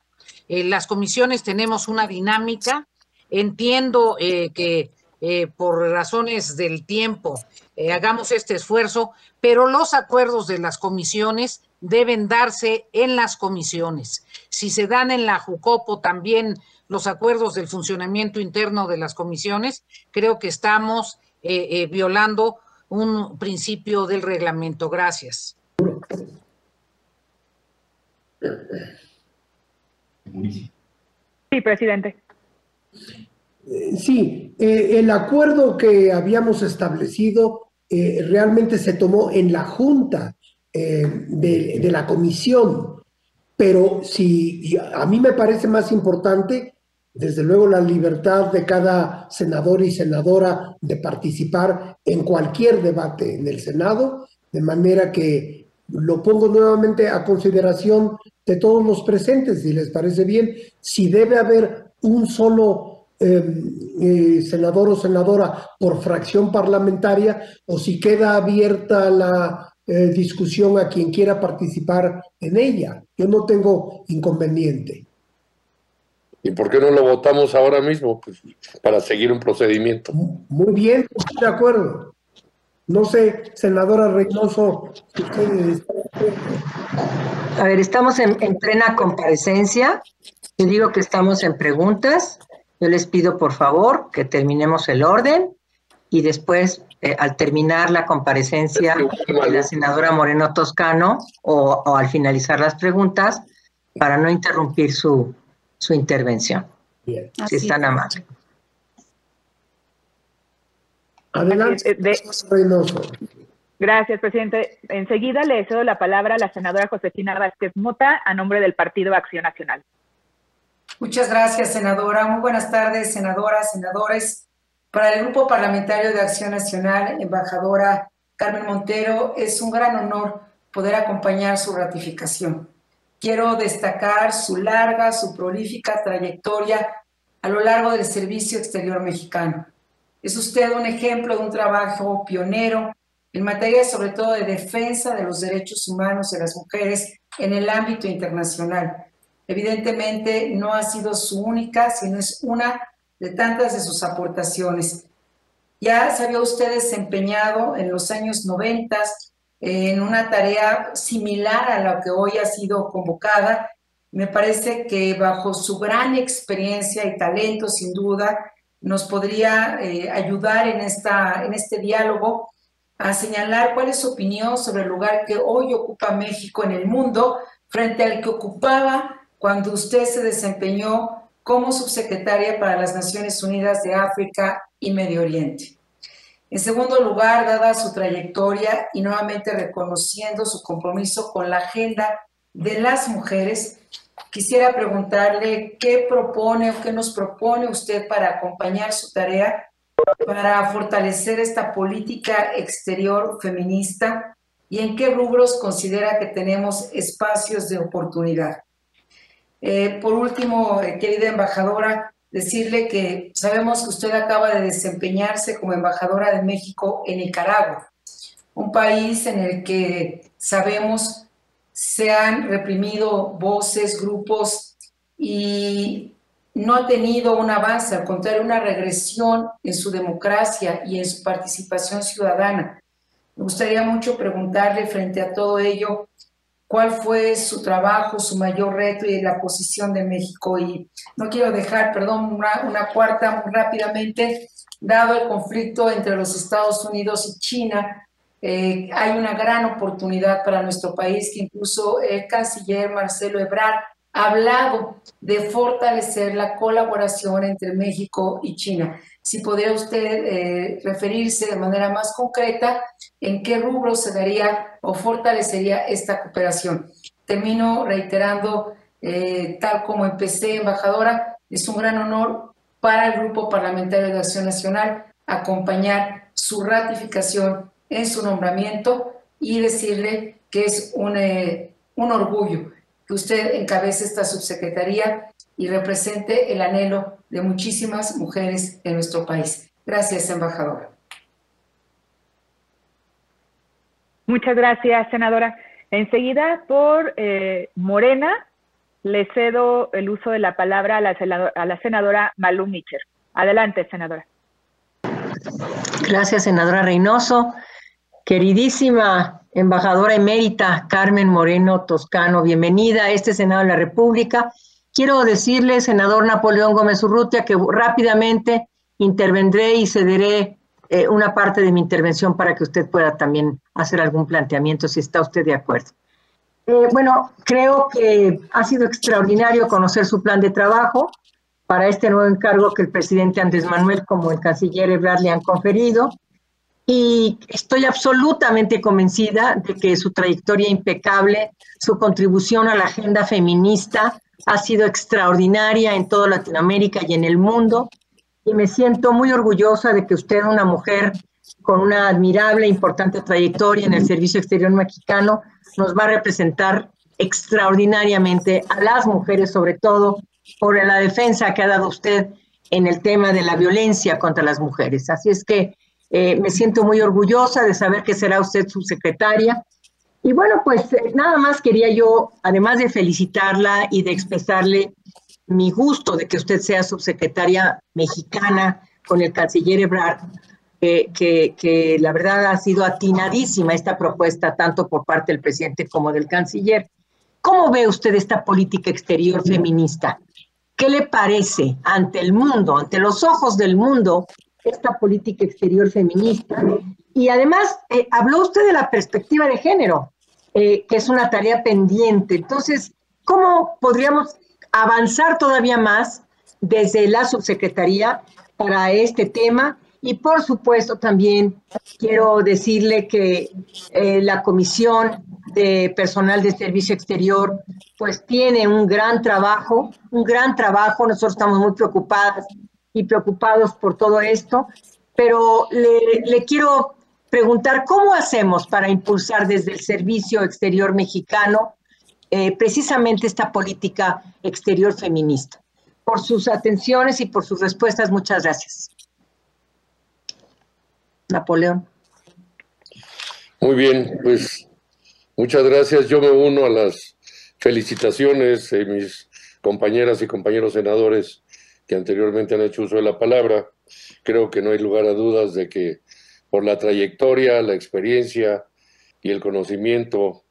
Las comisiones tenemos una dinámica. Entiendo que por razones del tiempo hagamos este esfuerzo, pero los acuerdos de las comisiones deben darse en las comisiones. Si se dan en la Jucopo también los acuerdos del funcionamiento interno de las comisiones, creo que estamos violando un principio del reglamento. Gracias. Sí, presidente. Sí, el acuerdo que habíamos establecido realmente se tomó en la junta de la comisión, pero si a mí me parece más importante, desde luego, la libertad de cada senador y senadora de participar en cualquier debate en el Senado, de manera que lo pongo nuevamente a consideración de todos los presentes, si les parece bien. Si debe haber un solo senador o senadora por fracción parlamentaria, o si queda abierta la discusión a quien quiera participar en ella. Yo no tengo inconveniente. ¿Y por qué no lo votamos ahora mismo? Pues para seguir un procedimiento. Muy bien, estoy de acuerdo. No sé, senadora Reynoso, si ustedes están de acuerdo. A ver, estamos en plena comparecencia. Yo digo que estamos en preguntas. Yo les pido, por favor, que terminemos el orden y después, al terminar la comparecencia de la senadora Moreno Toscano o al finalizar las preguntas, para no interrumpir su intervención. Bien. Si es tan amable. Adelante, Reynoso. Gracias, presidente. Enseguida le cedo la palabra a la senadora Josefina Vázquez Mota a nombre del Partido Acción Nacional. Muchas gracias, senadora. Muy buenas tardes, senadoras, senadores. Para el Grupo Parlamentario de Acción Nacional, embajadora Carmen Montero, es un gran honor poder acompañar su ratificación. Quiero destacar su larga, su prolífica trayectoria a lo largo del Servicio Exterior Mexicano. Es usted un ejemplo de un trabajo pionero en materia sobre todo de defensa de los derechos humanos de las mujeres en el ámbito internacional. Evidentemente no ha sido su única, sino es una de tantas de sus aportaciones. Ya se había usted desempeñado en los años 90 en una tarea similar a la que hoy ha sido convocada. Me parece que bajo su gran experiencia y talento, sin duda, nos podría ayudar en este diálogo a señalar cuál es su opinión sobre el lugar que hoy ocupa México en el mundo frente al que ocupaba cuando usted se desempeñó como subsecretaria para las Naciones Unidas de África y Medio Oriente. En segundo lugar, dada su trayectoria y nuevamente reconociendo su compromiso con la agenda de las mujeres, quisiera preguntarle qué propone o qué nos propone usted para acompañar su tarea para fortalecer esta política exterior feminista y en qué rubros considera que tenemos espacios de oportunidad. Por último, querida embajadora, decirle que sabemos que usted acaba de desempeñarse como embajadora de México en Nicaragua, un país en el que sabemos se han reprimido voces, grupos y no ha tenido un avance, al contrario, una regresión en su democracia y en su participación ciudadana. Me gustaría mucho preguntarle frente a todo ello, ¿cuál fue su trabajo, su mayor reto y la posición de México? Y no quiero dejar, perdón, una cuarta muy rápidamente, dado el conflicto entre los Estados Unidos y China, hay una gran oportunidad para nuestro país que incluso el canciller Marcelo Ebrard ha hablado de fortalecer la colaboración entre México y China. Si podría usted referirse de manera más concreta en qué rubro se daría o fortalecería esta cooperación. Termino reiterando, tal como empecé, embajadora, es un gran honor para el Grupo Parlamentario de Acción Nacional acompañar su ratificación en su nombramiento y decirle que es un orgullo que que usted encabece esta subsecretaría y represente el anhelo de muchísimas mujeres en nuestro país. Gracias, embajadora. Muchas gracias, senadora. Enseguida, por Morena, le cedo el uso de la palabra a la senadora Malú Micher. Adelante, senadora. Gracias, senadora Reynoso. Queridísima embajadora emérita Carmen Moreno Toscano, bienvenida a este Senado de la República. Quiero decirle, senador Napoleón Gómez Urrutia, que rápidamente intervendré y cederé una parte de mi intervención para que usted pueda también hacer algún planteamiento, si está usted de acuerdo. Bueno, creo que ha sido extraordinario conocer su plan de trabajo para este nuevo encargo que el presidente Andrés Manuel como el canciller Ebrard le han conferido, y estoy absolutamente convencida de que su trayectoria impecable, su contribución a la agenda feminista ha sido extraordinaria en toda Latinoamérica y en el mundo, y me siento muy orgullosa de que usted, una mujer con una admirable e importante trayectoria en el Servicio Exterior Mexicano, nos va a representar extraordinariamente a las mujeres, sobre todo por la defensa que ha dado usted en el tema de la violencia contra las mujeres. Así es que me siento muy orgullosa de saber que será usted subsecretaria. Y bueno, pues nada más quería yo, además de felicitarla y de expresarle mi gusto de que usted sea subsecretaria mexicana con el canciller Ebrard, que la verdad ha sido atinadísima esta propuesta, tanto por parte del presidente como del canciller. ¿Cómo ve usted esta política exterior feminista? ¿Qué le parece ante el mundo, ante los ojos del mundo, esta política exterior feminista? Y además, habló usted de la perspectiva de género, que es una tarea pendiente. Entonces, ¿cómo podríamos avanzar todavía más desde la subsecretaría para este tema? Y por supuesto también quiero decirle que la Comisión de Personal de Servicio Exterior pues tiene un gran trabajo. Nosotros estamos muy preocupadas y preocupados por todo esto, pero le quiero preguntar cómo hacemos para impulsar desde el Servicio Exterior Mexicano precisamente esta política exterior feminista. Por sus atenciones y por sus respuestas, muchas gracias. Napoleón. Muy bien, pues muchas gracias. Yo me uno a las felicitaciones de mis compañeras y compañeros senadores que anteriormente han hecho uso de la palabra. Creo que no hay lugar a dudas de que por la trayectoria, la experiencia y el conocimiento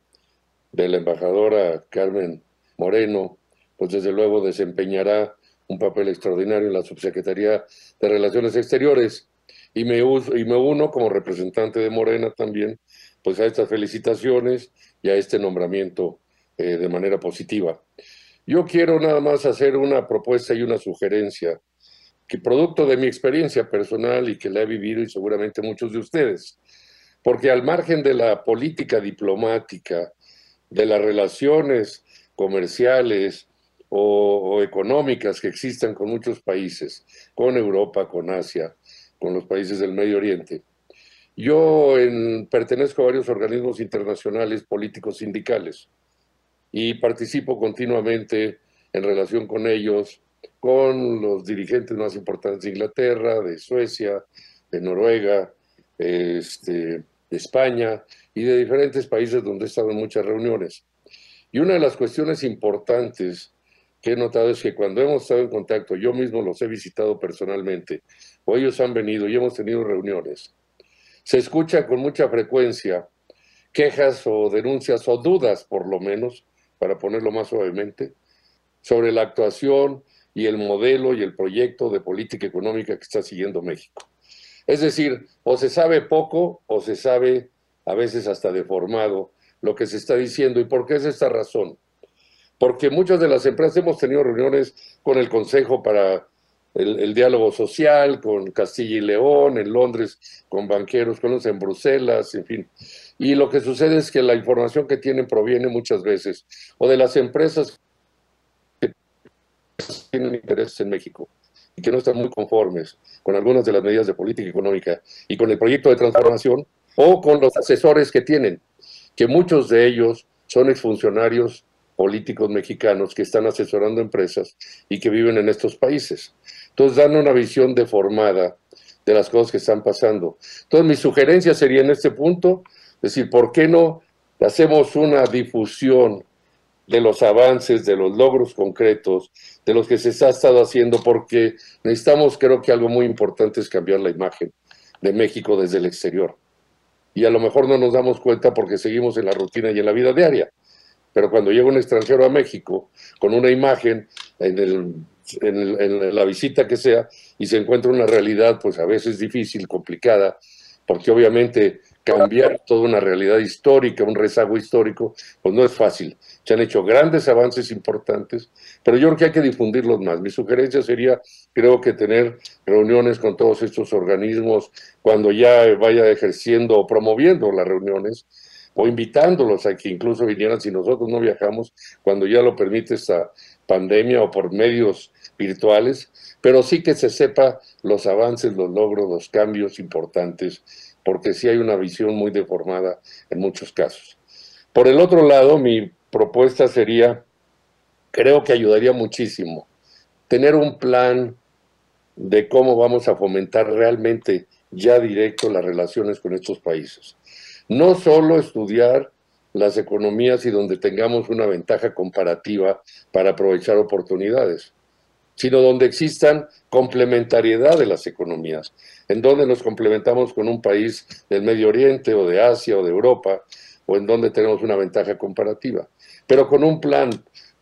de la embajadora Carmen Moreno, pues desde luego desempeñará un papel extraordinario en la Subsecretaría de Relaciones Exteriores. Y me uno como representante de Morena también, pues a estas felicitaciones y a este nombramiento de manera positiva. Yo quiero nada más hacer una propuesta y una sugerencia, que producto de mi experiencia personal y que la he vivido y seguramente muchos de ustedes, porque al margen de la política diplomática, de las relaciones comerciales o económicas que existan con muchos países, con Europa, con Asia, con los países del Medio Oriente. Yo pertenezco a varios organismos internacionales políticos sindicales y participo continuamente en relación con ellos, con los dirigentes más importantes de Inglaterra, de Suecia, de Noruega, de España y de diferentes países donde he estado en muchas reuniones. Y una de las cuestiones importantes que he notado es que cuando hemos estado en contacto, yo mismo los he visitado personalmente, o ellos han venido y hemos tenido reuniones, se escucha con mucha frecuencia quejas o denuncias o dudas, por lo menos, para ponerlo más suavemente, sobre la actuación y el modelo y el proyecto de política económica que está siguiendo México. Es decir, o se sabe poco o se sabe a veces hasta deformado lo que se está diciendo. ¿Y por qué es esta razón? Porque muchas de las empresas hemos tenido reuniones con el Consejo para el Diálogo Social, con Castilla y León, en Londres, con banqueros, con los en Bruselas, en fin. Y lo que sucede es que la información que tienen proviene muchas veces o de las empresas que tienen intereses en México y que no están muy conformes con algunas de las medidas de política económica y con el proyecto de transformación, o con los asesores que tienen, que muchos de ellos son exfuncionarios políticos mexicanos que están asesorando empresas y que viven en estos países. Entonces dan una visión deformada de las cosas que están pasando. Entonces mi sugerencia sería en este punto, decir, ¿por qué no hacemos una difusión de los avances, de los logros concretos, de los que se ha estado haciendo? Porque necesitamos, creo que algo muy importante es cambiar la imagen de México desde el exterior. Y a lo mejor no nos damos cuenta porque seguimos en la rutina y en la vida diaria. Pero cuando llega un extranjero a México con una imagen en la visita que sea y se encuentra una realidad pues a veces difícil, complicada, porque obviamente cambiar toda una realidad histórica, un rezago histórico, pues no es fácil. Se han hecho grandes avances importantes, pero yo creo que hay que difundirlos más. Mi sugerencia sería, creo que tener reuniones con todos estos organismos cuando ya vaya ejerciendo o promoviendo las reuniones, o invitándolos a que incluso vinieran si nosotros no viajamos, cuando ya lo permite esta pandemia o por medios virtuales, pero sí que se sepa los avances, los logros, los cambios importantes, porque sí hay una visión muy deformada en muchos casos. Por el otro lado, mi propuesta sería, creo que ayudaría muchísimo, tener un plan de cómo vamos a fomentar realmente ya directo las relaciones con estos países. No solo estudiar las economías y donde tengamos una ventaja comparativa para aprovechar oportunidades, sino donde existan complementariedad de las economías, en donde nos complementamos con un país del Medio Oriente o de Asia o de Europa, o en donde tenemos una ventaja comparativa, pero con un plan,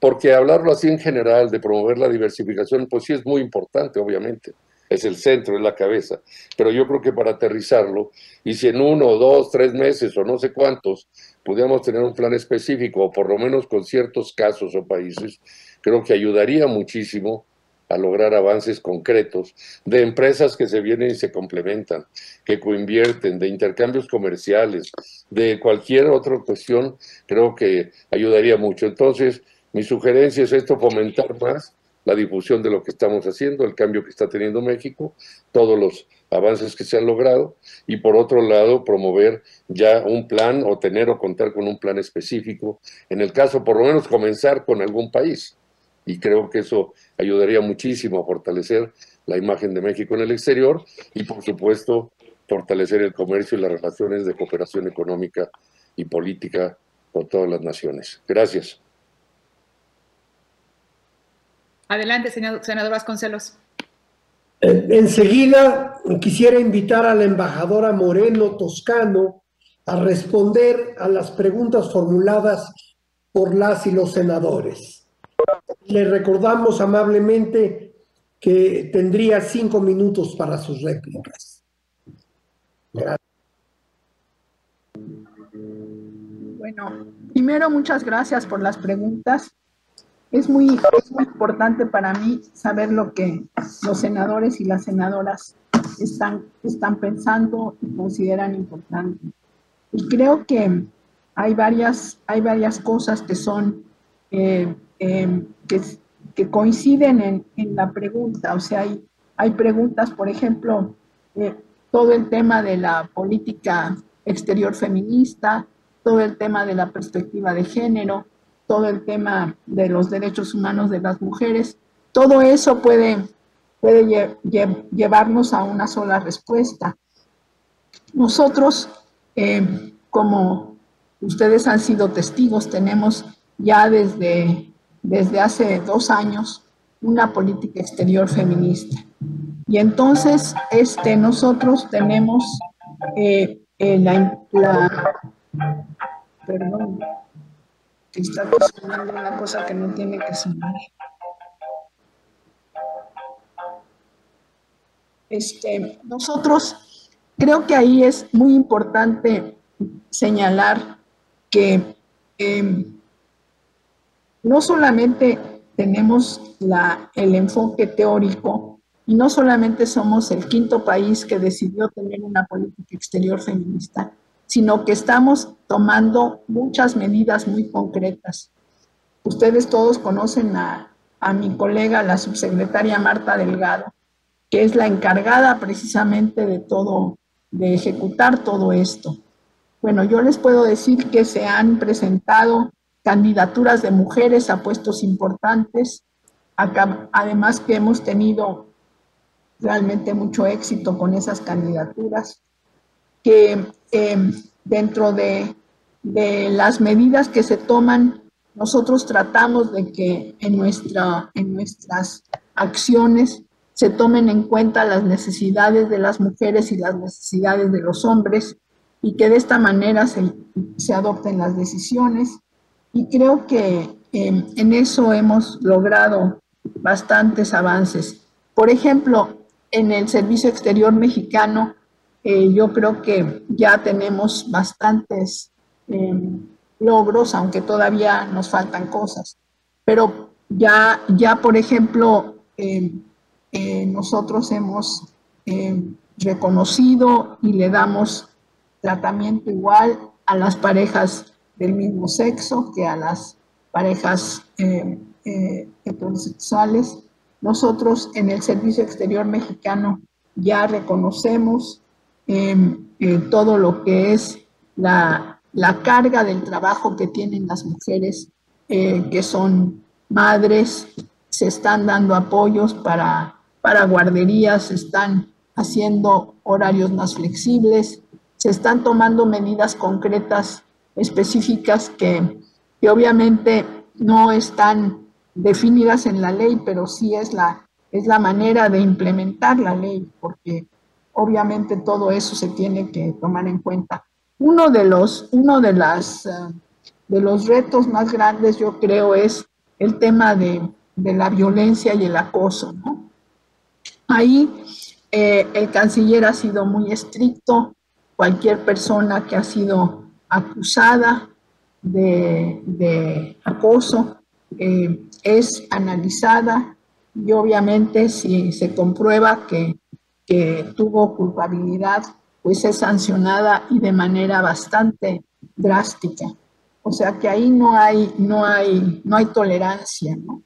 porque hablarlo así en general, de promover la diversificación, pues sí es muy importante, obviamente, es el centro, es la cabeza, pero yo creo que para aterrizarlo, y si en 1, 2, 3 meses o no sé cuántos, pudiéramos tener un plan específico, o por lo menos con ciertos casos o países, creo que ayudaría muchísimo a lograr avances concretos de empresas que se vienen y se complementan, que coinvierten, de intercambios comerciales, de cualquier otra cuestión, creo que ayudaría mucho. Entonces, mi sugerencia es esto, fomentar más la difusión de lo que estamos haciendo, el cambio que está teniendo México, todos los avances que se han logrado, y por otro lado, promover ya un plan o tener o contar con un plan específico, en el caso por lo menos comenzar con algún país. Y creo que eso ayudaría muchísimo a fortalecer la imagen de México en el exterior y, por supuesto, fortalecer el comercio y las relaciones de cooperación económica y política con todas las naciones. Gracias. Adelante, senador Vasconcelos. Enseguida quisiera invitar a la embajadora Moreno Toscano a responder a las preguntas formuladas por las y los senadores. Le recordamos amablemente que tendría 5 minutos para sus réplicas. Gracias. Bueno, primero muchas gracias por las preguntas. Es muy importante para mí saber lo que los senadores y las senadoras están pensando y consideran importante. Y creo que hay varias cosas que son que coinciden en la pregunta. O sea, hay preguntas, por ejemplo, todo el tema de la política exterior feminista, todo el tema de la perspectiva de género, todo el tema de los derechos humanos de las mujeres. Todo eso puede llevarnos a una sola respuesta. Nosotros, como ustedes han sido testigos, tenemos ya desde hace 2 años una política exterior feminista. Y entonces nosotros tenemos perdón, que está sonando una cosa que no tiene que sonar. Nosotros creo que ahí es muy importante señalar que no solamente tenemos el enfoque teórico y no solamente somos el 5º país que decidió tener una política exterior feminista, sino que estamos tomando muchas medidas muy concretas. Ustedes todos conocen a mi colega, la subsecretaria Marta Delgado, que es la encargada precisamente de ejecutar todo esto. Bueno, yo les puedo decir que se han presentado candidaturas de mujeres a puestos importantes, además que hemos tenido realmente mucho éxito con esas candidaturas, que dentro de las medidas que se toman, nosotros tratamos de que en nuestras acciones se tomen en cuenta las necesidades de las mujeres y las necesidades de los hombres, y que de esta manera se adopten las decisiones. Y creo que en eso hemos logrado bastantes avances. Por ejemplo, en el Servicio Exterior Mexicano, yo creo que ya tenemos bastantes logros, aunque todavía nos faltan cosas. Pero ya por ejemplo, nosotros hemos reconocido y le damos tratamiento igual a las parejas del mismo sexo que a las parejas heterosexuales. Nosotros en el Servicio Exterior Mexicano ya reconocemos todo lo que es la carga del trabajo que tienen las mujeres que son madres. Se están dando apoyos para guarderías, se están haciendo horarios más flexibles, se están tomando medidas concretas específicas que obviamente no están definidas en la ley, pero sí es la manera de implementar la ley, porque obviamente todo eso se tiene que tomar en cuenta. Uno de los retos más grandes, yo creo, es el tema de la violencia y el acoso, ¿no? Ahí el canciller ha sido muy estricto. Cualquier persona que ha sido acusada de acoso es analizada, y obviamente si se comprueba que tuvo culpabilidad, pues es sancionada, y de manera bastante drástica. O sea que ahí no hay tolerancia, ¿no?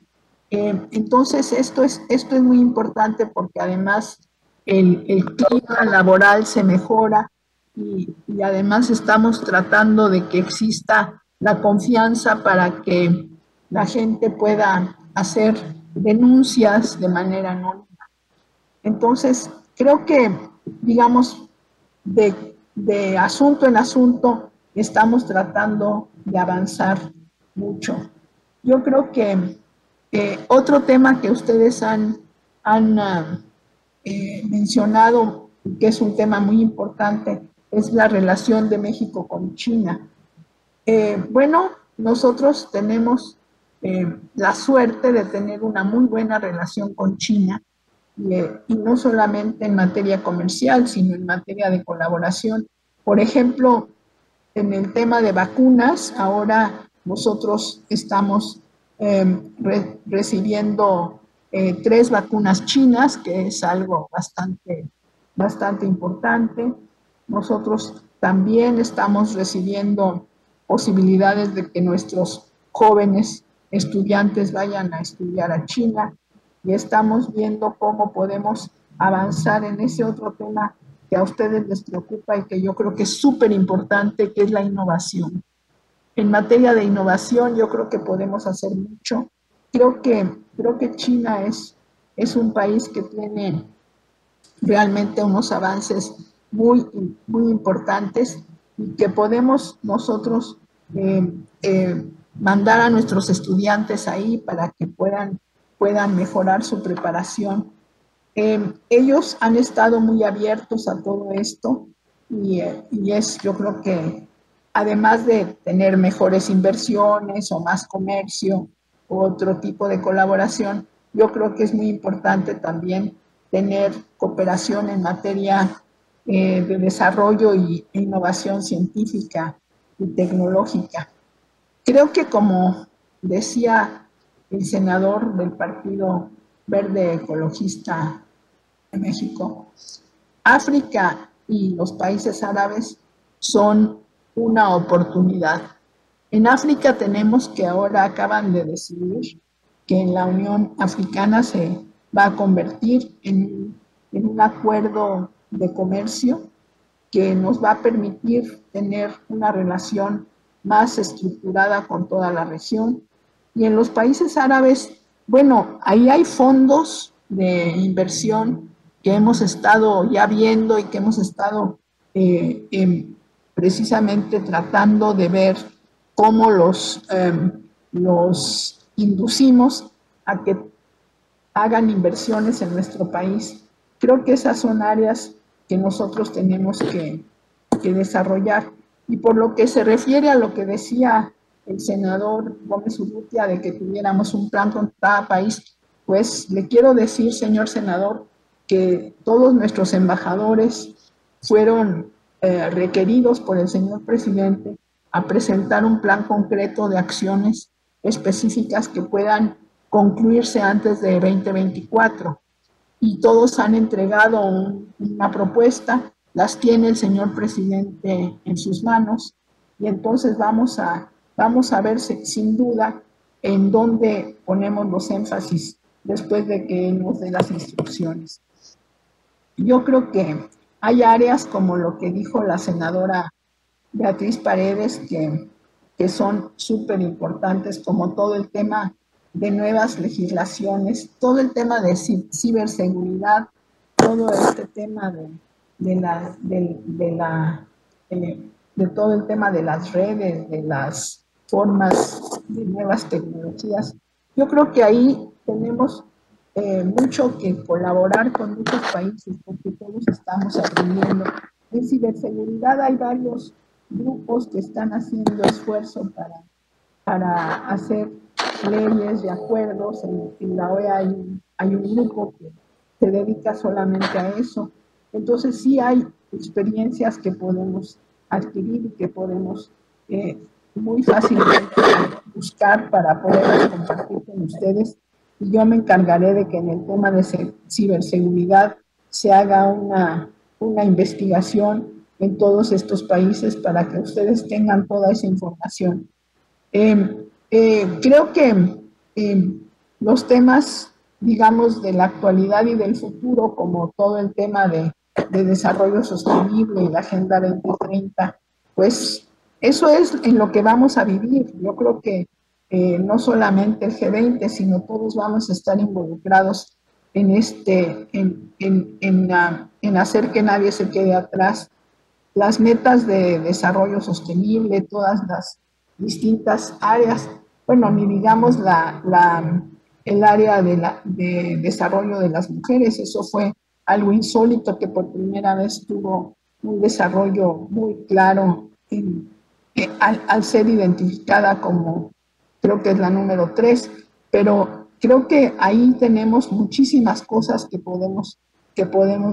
Entonces esto es muy importante, porque además el clima laboral se mejora, y además estamos tratando de que exista la confianza para que la gente pueda hacer denuncias de manera anónima. Entonces, creo que, digamos, de asunto en asunto estamos tratando de avanzar mucho. Yo creo que otro tema que ustedes han mencionado, que es un tema muy importante, es la relación de México con China. Bueno, nosotros tenemos la suerte de tener una muy buena relación con China, y no solamente en materia comercial, sino en materia de colaboración. Por ejemplo, en el tema de vacunas, ahora nosotros estamos recibiendo 3 vacunas chinas, que es algo bastante importante. Nosotros también estamos recibiendo posibilidades de que nuestros jóvenes estudiantes vayan a estudiar a China, y estamos viendo cómo podemos avanzar en ese otro tema que a ustedes les preocupa y que yo creo que es súper importante, que es la innovación. En materia de innovación yo creo que podemos hacer mucho. Creo que China es un país que tiene realmente unos avances muy importantes, y que podemos nosotros mandar a nuestros estudiantes ahí para que puedan mejorar su preparación. Ellos han estado muy abiertos a todo esto, y yo creo que además de tener mejores inversiones o más comercio o otro tipo de colaboración, yo creo que es muy importante también tener cooperación en materia de desarrollo e innovación científica y tecnológica. Creo que, como decía el senador del Partido Verde Ecologista de México, África y los países árabes son una oportunidad. En África tenemos que ahora acaban de decidir que en la Unión Africana se va a convertir en un acuerdo de comercio que nos va a permitir tener una relación más estructurada con toda la región. Y en los países árabes, bueno, ahí hay fondos de inversión que hemos estado ya viendo y que hemos estado precisamente tratando de ver cómo los inducimos a que hagan inversiones en nuestro país. Creo que esas son áreas que nosotros tenemos que desarrollar. Y por lo que se refiere a lo que decía el senador Gómez Urrutia de que tuviéramos un plan con cada país, pues le quiero decir, señor senador, que todos nuestros embajadores fueron requeridos por el señor presidente a presentar un plan concreto de acciones específicas que puedan concluirse antes de 2024. Y todos han entregado una propuesta, las tiene el señor presidente en sus manos, y entonces vamos a ver sin duda en dónde ponemos los énfasis después de que nos dé las instrucciones. Yo creo que hay áreas como lo que dijo la senadora Beatriz Paredes que son súper importantes, como todo el tema de nuevas legislaciones, todo el tema de ciberseguridad, todo este tema de todo el tema de las redes, de las formas de nuevas tecnologías. Yo creo que ahí tenemos mucho que colaborar con muchos países porque todos estamos aprendiendo. En ciberseguridad hay varios grupos que están haciendo esfuerzo para hacer leyes y acuerdos. En la OEA hay un grupo que se dedica solamente a eso. Entonces sí hay experiencias que podemos adquirir y que podemos muy fácilmente buscar para poder compartir con ustedes. Y yo me encargaré de que en el tema de ciberseguridad se haga una investigación en todos estos países para que ustedes tengan toda esa información. Creo que los temas, digamos, de la actualidad y del futuro, como todo el tema de desarrollo sostenible y la Agenda 2030, pues eso es en lo que vamos a vivir. Yo creo que no solamente el G20, sino todos vamos a estar involucrados en hacer que nadie se quede atrás. Las metas de desarrollo sostenible, todas las distintas áreas, bueno, ni digamos el área de desarrollo de las mujeres, eso fue algo insólito que por primera vez tuvo un desarrollo muy claro al ser identificada como, creo que es la número 3, pero creo que ahí tenemos muchísimas cosas que podemos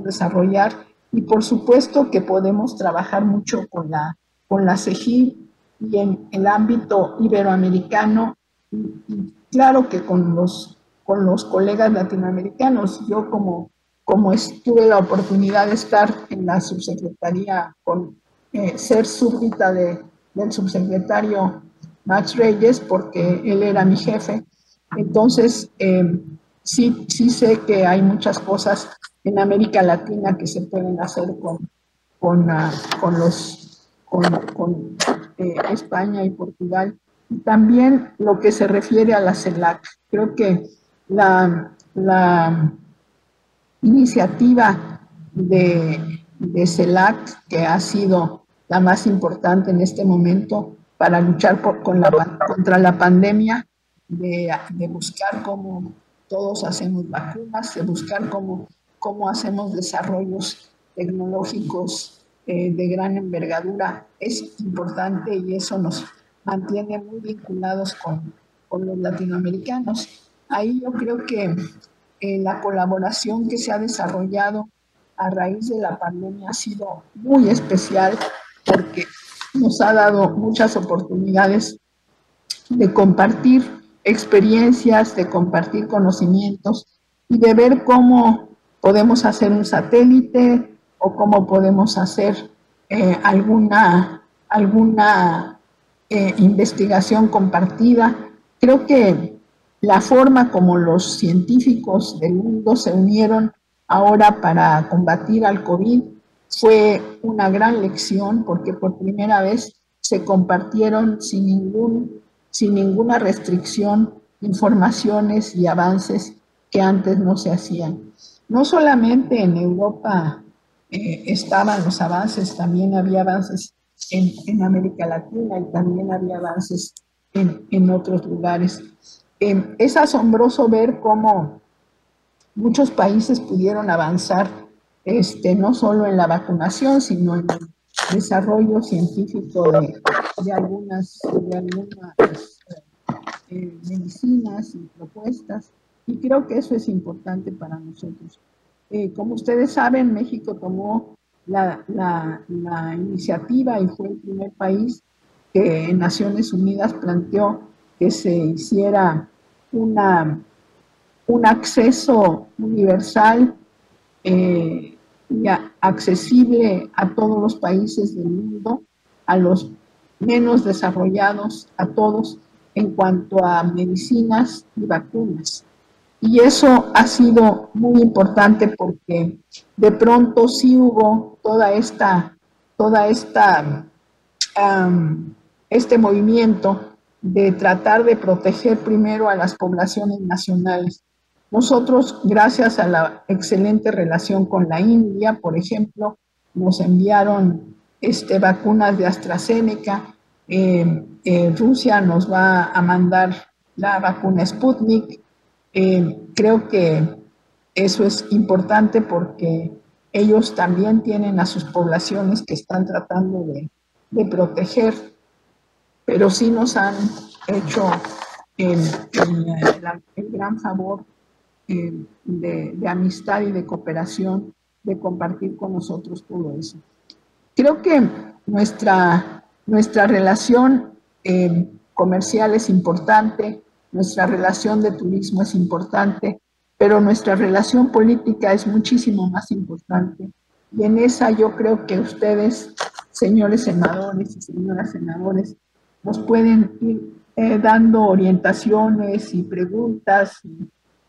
desarrollar y por supuesto que podemos trabajar mucho con la CEGIP y en el ámbito iberoamericano y claro que con los colegas latinoamericanos. Yo como tuve la oportunidad de estar en la subsecretaría, ser súbdita del subsecretario Max Reyes, porque él era mi jefe, entonces sí sé que hay muchas cosas en América Latina que se pueden hacer con España y Portugal. Y también lo que se refiere a la CELAC. Creo que la iniciativa de CELAC, que ha sido la más importante en este momento para luchar contra la pandemia, de buscar cómo todos hacemos vacunas, de buscar cómo hacemos desarrollos tecnológicos de gran envergadura, es importante y eso nos mantiene muy vinculados con los latinoamericanos. Ahí yo creo que la colaboración que se ha desarrollado a raíz de la pandemia ha sido muy especial porque nos ha dado muchas oportunidades de compartir experiencias, de compartir conocimientos y de ver cómo podemos hacer un satélite o cómo podemos hacer alguna investigación compartida. Creo que la forma como los científicos del mundo se unieron ahora para combatir al COVID fue una gran lección porque por primera vez se compartieron sin ninguna restricción informaciones y avances que antes no se hacían. No solamente en Europa estaban los avances, también había avances en América Latina y también había avances en otros lugares. Es asombroso ver cómo muchos países pudieron avanzar, no solo en la vacunación, sino en el desarrollo científico de algunas medicinas y propuestas, y creo que eso es importante para nosotros. Como ustedes saben, México tomó la iniciativa y fue el primer país que en Naciones Unidas planteó que se hiciera un acceso universal y accesible a todos los países del mundo, a los menos desarrollados, a todos, en cuanto a medicinas y vacunas. Y eso ha sido muy importante porque de pronto sí hubo este movimiento de tratar de proteger primero a las poblaciones nacionales. Nosotros, gracias a la excelente relación con la India, por ejemplo, nos enviaron vacunas de AstraZeneca, Rusia nos va a mandar la vacuna Sputnik. Creo que eso es importante porque ellos también tienen a sus poblaciones que están tratando de proteger, pero sí nos han hecho el gran favor de amistad y de cooperación, de compartir con nosotros todo eso. Creo que nuestra relación comercial es importante, nuestra relación de turismo es importante, pero nuestra relación política es muchísimo más importante. Y en esa yo creo que ustedes, señores senadores y señoras senadores, nos pueden ir dando orientaciones y preguntas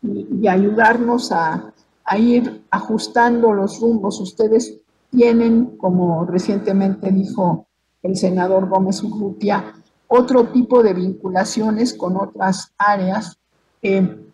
y ayudarnos a ir ajustando los rumbos. Ustedes tienen, como recientemente dijo el senador Gómez Urrutia, otro tipo de vinculaciones con otras áreas.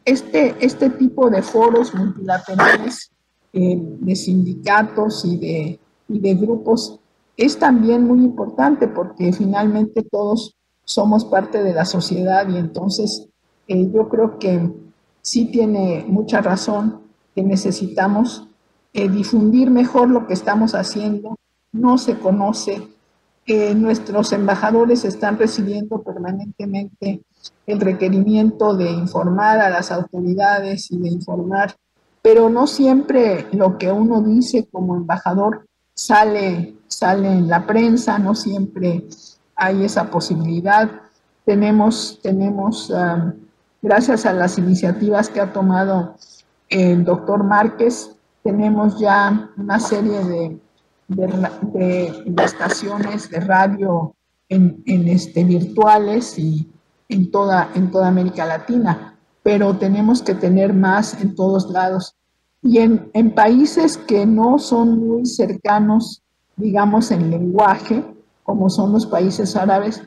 Este tipo de foros multilaterales de sindicatos y de grupos es también muy importante porque finalmente todos somos parte de la sociedad y entonces yo creo que sí tiene mucha razón que necesitamos difundir mejor lo que estamos haciendo. No se conoce. Nuestros embajadores están recibiendo permanentemente el requerimiento de informar a las autoridades y de informar, pero no siempre lo que uno dice como embajador sale en la prensa, no siempre hay esa posibilidad. Tenemos gracias a las iniciativas que ha tomado el doctor Márquez, tenemos ya una serie de estaciones de radio virtuales y en toda América Latina, pero tenemos que tener más en todos lados. Y en países que no son muy cercanos, digamos, en lenguaje, como son los países árabes,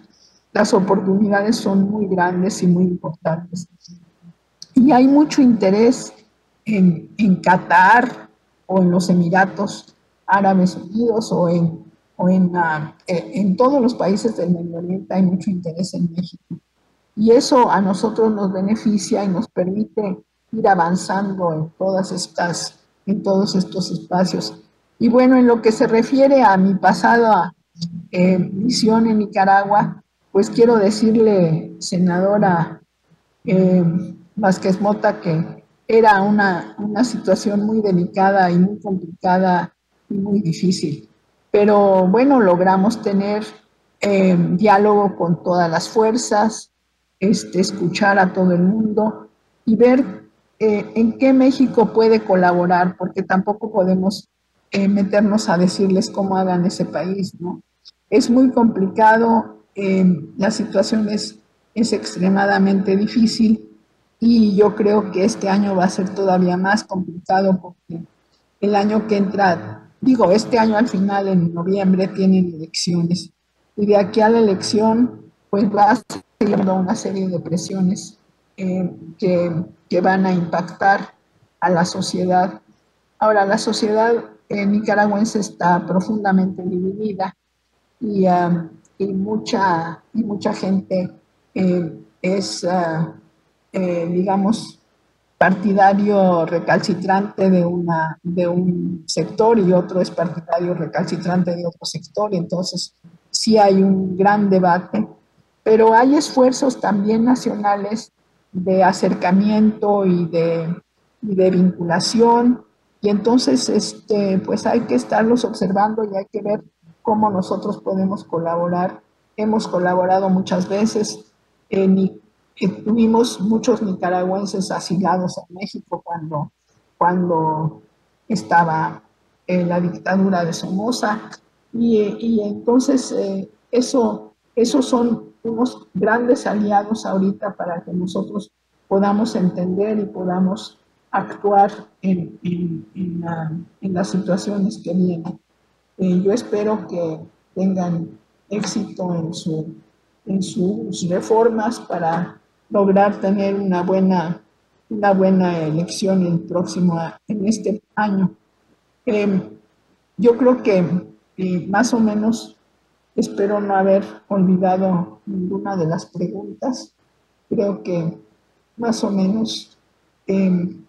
las oportunidades son muy grandes y muy importantes. Y hay mucho interés en Qatar o en los Emiratos Árabes Unidos o en todos los países del Medio Oriente hay mucho interés en México. Y eso a nosotros nos beneficia y nos permite ir avanzando en todos estos espacios. Y bueno, en lo que se refiere a mi pasada misión en Nicaragua, pues quiero decirle, senadora Vázquez Mota, que era una situación muy delicada y muy complicada y muy difícil. Pero bueno, logramos tener diálogo con todas las fuerzas, escuchar a todo el mundo y ver en qué México puede colaborar, porque tampoco podemos meternos a decirles cómo hagan ese país, ¿no? Es muy complicado, la situación es extremadamente difícil y yo creo que este año va a ser todavía más complicado porque el año que entra, este año al final, en noviembre, tienen elecciones. de aquí a la elección pues va siguiendo una serie de presiones que van a impactar a la sociedad. Ahora, la sociedad nicaragüense está profundamente dividida y mucha gente es, digamos, partidario recalcitrante de un sector y otro es partidario recalcitrante de otro sector. Entonces, sí hay un gran debate, pero hay esfuerzos también nacionales de acercamiento y de vinculación, y entonces pues hay que estarlos observando y hay que ver cómo nosotros podemos colaborar. Hemos colaborado muchas veces, tuvimos muchos nicaragüenses asilados en México cuando estaba la dictadura de Somoza, y entonces esos son unos grandes aliados ahorita para que nosotros podamos entender y podamos actuar en las situaciones que vienen. Yo espero que tengan éxito en sus reformas para lograr tener una buena elección en este año. Yo creo que más o menos espero no haber olvidado ninguna de las preguntas. Creo que más o menos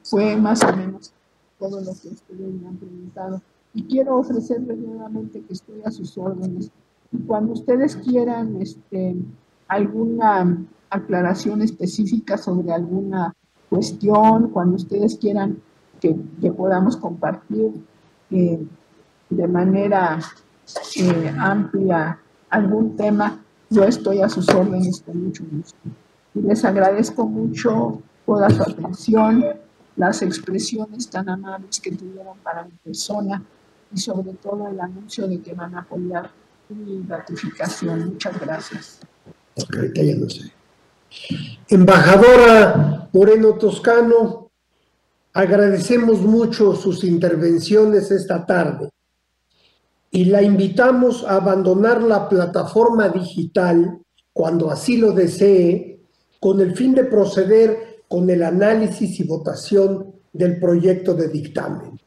fue más o menos todo lo que ustedes me han preguntado. Y quiero ofrecerles nuevamente que estoy a sus órdenes. Y cuando ustedes quieran alguna aclaración específica sobre alguna cuestión, cuando ustedes quieran que podamos compartir de manera amplia algún tema, yo estoy a sus órdenes con mucho gusto. Y les agradezco mucho toda su atención, las expresiones tan amables que tuvieron para mi persona y sobre todo el anuncio de que van a apoyar mi ratificación. Muchas gracias. Ahorita ya no sé. Embajadora Moreno Toscano, agradecemos mucho sus intervenciones esta tarde y la invitamos a abandonar la plataforma digital cuando así lo desee, con el fin de proceder con el análisis y votación del proyecto de dictamen.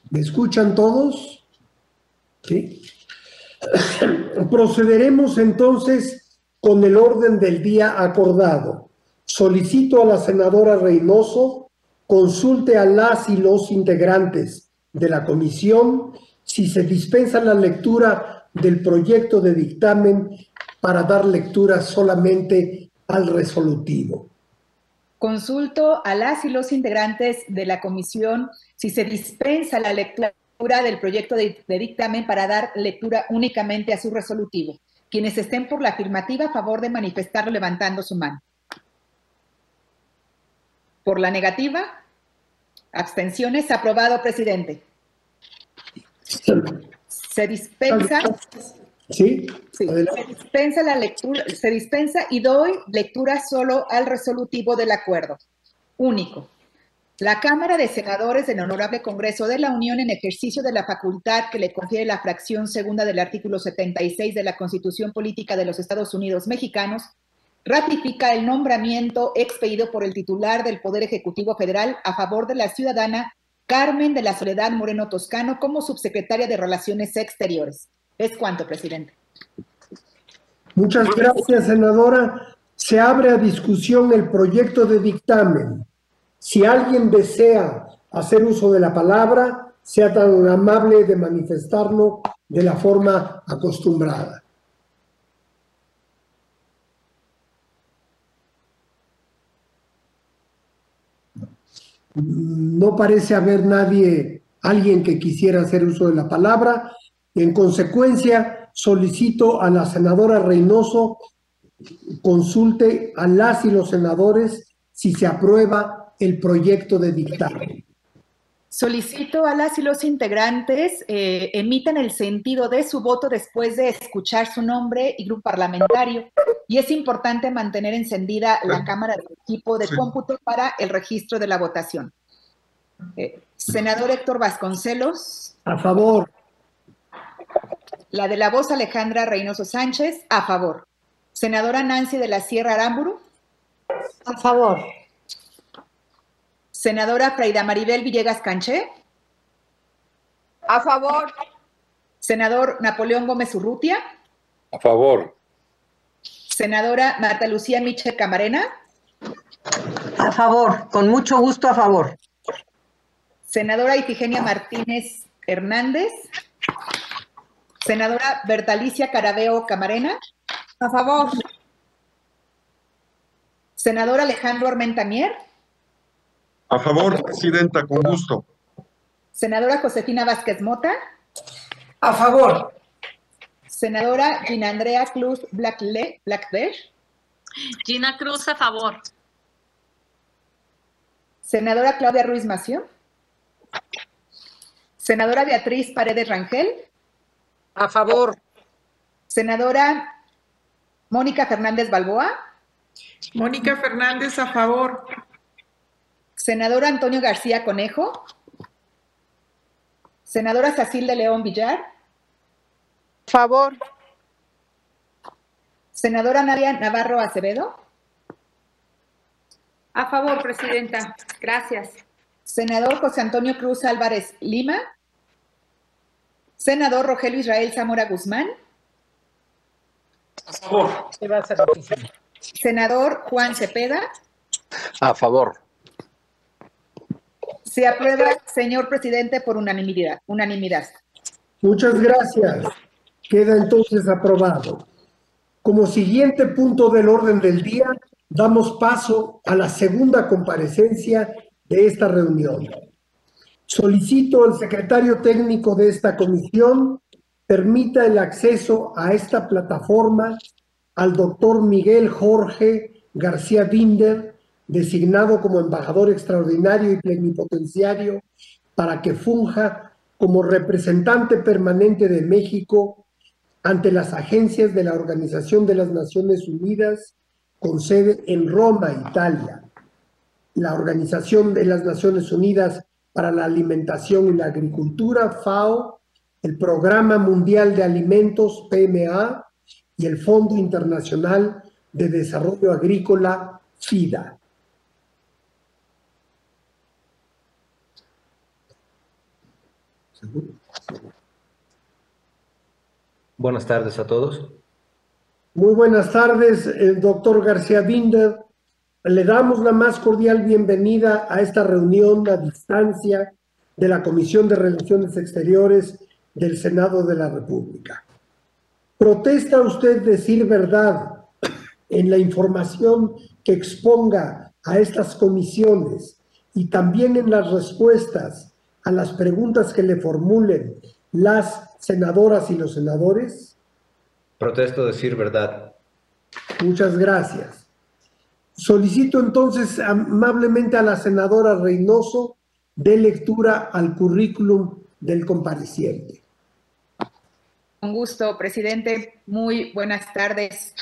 ¿Me escuchan todos? ¿Sí? Procederemos entonces con el orden del día acordado. Solicito a la senadora Reynoso consulte a las y los integrantes de la comisión si se dispensa la lectura del proyecto de dictamen para dar lectura solamente al resolutivo. Consulto a las y los integrantes de la comisión si se dispensa la lectura del proyecto de dictamen para dar lectura únicamente a su resolutivo. Quienes estén por la afirmativa, a favor de manifestarlo levantando su mano. Por la negativa, abstenciones. Aprobado, presidente. Se dispensa. Sí. Sí, se dispensa y doy lectura solo al resolutivo del acuerdo. Único. La Cámara de Senadores del Honorable Congreso de la Unión, en ejercicio de la facultad que le confiere la fracción segunda del artículo 76 de la Constitución Política de los Estados Unidos Mexicanos, ratifica el nombramiento expedido por el titular del Poder Ejecutivo Federal a favor de la ciudadana Carmen de la Soledad Moreno Toscano como subsecretaria de Relaciones Exteriores. Es cuanto, presidente. Muchas gracias, senadora. Se abre a discusión el proyecto de dictamen. Si alguien desea hacer uso de la palabra, sea tan amable de manifestarlo de la forma acostumbrada. No parece haber alguien que quisiera hacer uso de la palabra. En consecuencia, solicito a la senadora Reynoso consulte a las y los senadores si se aprueba el proyecto de dictamen. Solicito a las y los integrantes emitan el sentido de su voto después de escuchar su nombre y grupo parlamentario. Y es importante mantener encendida la cámara del equipo de cómputo para el registro de la votación. Senador Héctor Vasconcelos. A favor. La de la voz Alejandra Reynoso Sánchez. A favor. Senadora Nancy de la Sierra Aramburu. A favor. Senadora Freida Maribel Villegas Canché. A favor. Senador Napoleón Gómez Urrutia. A favor. Senadora Marta Lucía Michel Camarena. A favor, con mucho gusto a favor. Senadora Ifigenia Martínez Hernández. Senadora Bertalicia Carabeo Camarena. A favor. Senador Alejandro Armenta Mier. A favor, presidenta, con gusto. Senadora Josefina Vázquez Mota. A favor. Senadora Gina Andrea Cruz Blackler. Gina Cruz, a favor. Senadora Claudia Ruiz Massieu. Senadora Beatriz Paredes Rangel. A favor. Senadora Mónica Fernández Balboa. Mónica Fernández, a favor. Senador Antonio García Conejo. Senadora Cacilde León Villar. Favor. Senadora Nadia Navarro Acevedo. A favor, presidenta. Gracias. Senador José Antonio Cruz Álvarez Lima. Senador Rogelio Israel Zamora Guzmán. A favor. Senador Juan Cepeda. A favor. Se aprueba, señor presidente, por unanimidad. Muchas gracias. Queda entonces aprobado. Como siguiente punto del orden del día, damos paso a la segunda comparecencia de esta reunión. Solicito al secretario técnico de esta comisión permita el acceso a esta plataforma al doctor Miguel Jorge García Binder, designado como embajador extraordinario y plenipotenciario para que funja como representante permanente de México ante las agencias de la Organización de las Naciones Unidas con sede en Roma, Italia, la Organización de las Naciones Unidas para la Alimentación y la Agricultura, FAO, el Programa Mundial de Alimentos, PMA, y el Fondo Internacional de Desarrollo Agrícola, FIDA. Buenas tardes a todos. Muy buenas tardes, doctor García Binder. Le damos la más cordial bienvenida a esta reunión a distancia de la Comisión de Relaciones Exteriores del Senado de la República. ¿Protesta usted decir verdad en la información que exponga a estas comisiones y también en las respuestas a las preguntas que le formulen las senadoras y los senadores? Protesto decir verdad. Muchas gracias. Solicito entonces amablemente a la senadora Reynoso dé lectura al currículum del compareciente. Con gusto, presidente. Muy buenas tardes,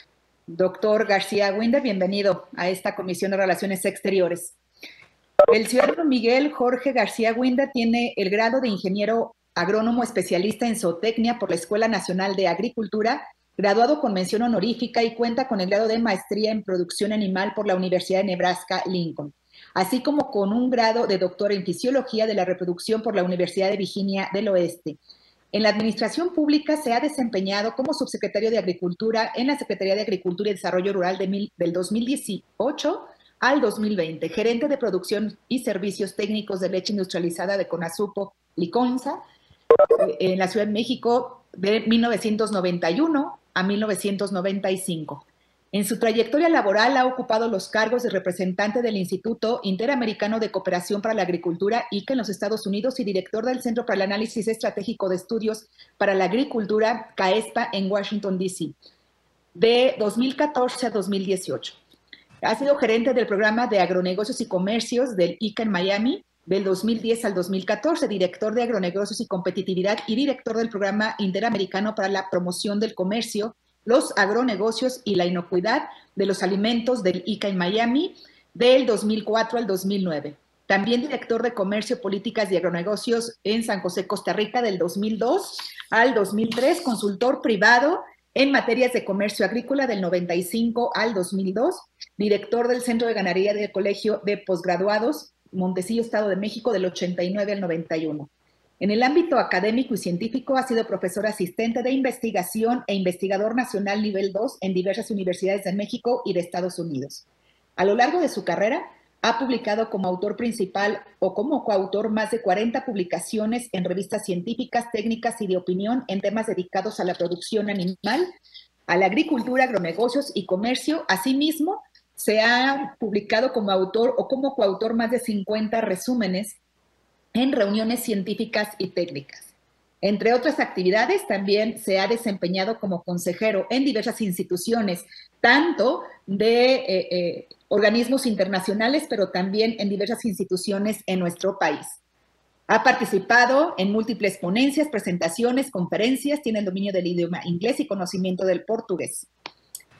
doctor García Binder. Bienvenido a esta Comisión de Relaciones Exteriores. El ciudadano Miguel Jorge García Binder tiene el grado de ingeniero agrónomo especialista en zootecnia por la Escuela Nacional de Agricultura, graduado con mención honorífica, y cuenta con el grado de maestría en producción animal por la Universidad de Nebraska-Lincoln, así como con un grado de doctor en fisiología de la reproducción por la Universidad de Virginia del Oeste. En la administración pública se ha desempeñado como subsecretario de Agricultura en la Secretaría de Agricultura y Desarrollo Rural del 2018 al 2020, gerente de producción y servicios técnicos de leche industrializada de Conasupo Liconza, en la Ciudad de México de 1991 a 1995. En su trayectoria laboral ha ocupado los cargos de representante del Instituto Interamericano de Cooperación para la Agricultura, ICA, en los Estados Unidos, y director del Centro para el Análisis Estratégico de Estudios para la Agricultura, CAESPA, en Washington, D.C., de 2014 a 2018. Ha sido gerente del programa de agronegocios y comercios del ICA en Miami, del 2010 al 2014, director de Agronegocios y Competitividad y director del Programa Interamericano para la Promoción del Comercio, los Agronegocios y la Inocuidad de los Alimentos del ICA en Miami, del 2004 al 2009. También director de Comercio, Políticas y Agronegocios en San José, Costa Rica, del 2002 al 2003, consultor privado en materias de comercio agrícola del 95 al 2002, director del Centro de Ganadería del Colegio de Posgraduados, Montecillo, Estado de México, del 89 al 91. En el ámbito académico y científico ha sido profesor asistente de investigación e investigador nacional nivel 2 en diversas universidades de México y de Estados Unidos. A lo largo de su carrera, ha publicado como autor principal o como coautor más de 40 publicaciones en revistas científicas, técnicas y de opinión en temas dedicados a la producción animal, a la agricultura, agronegocios y comercio. Asimismo, se ha publicado como autor o como coautor más de 50 resúmenes en reuniones científicas y técnicas. Entre otras actividades, también se ha desempeñado como consejero en diversas instituciones, tanto de organismos internacionales, pero también en diversas instituciones en nuestro país. Ha participado en múltiples ponencias, presentaciones, conferencias, tiene el dominio del idioma inglés y conocimiento del portugués.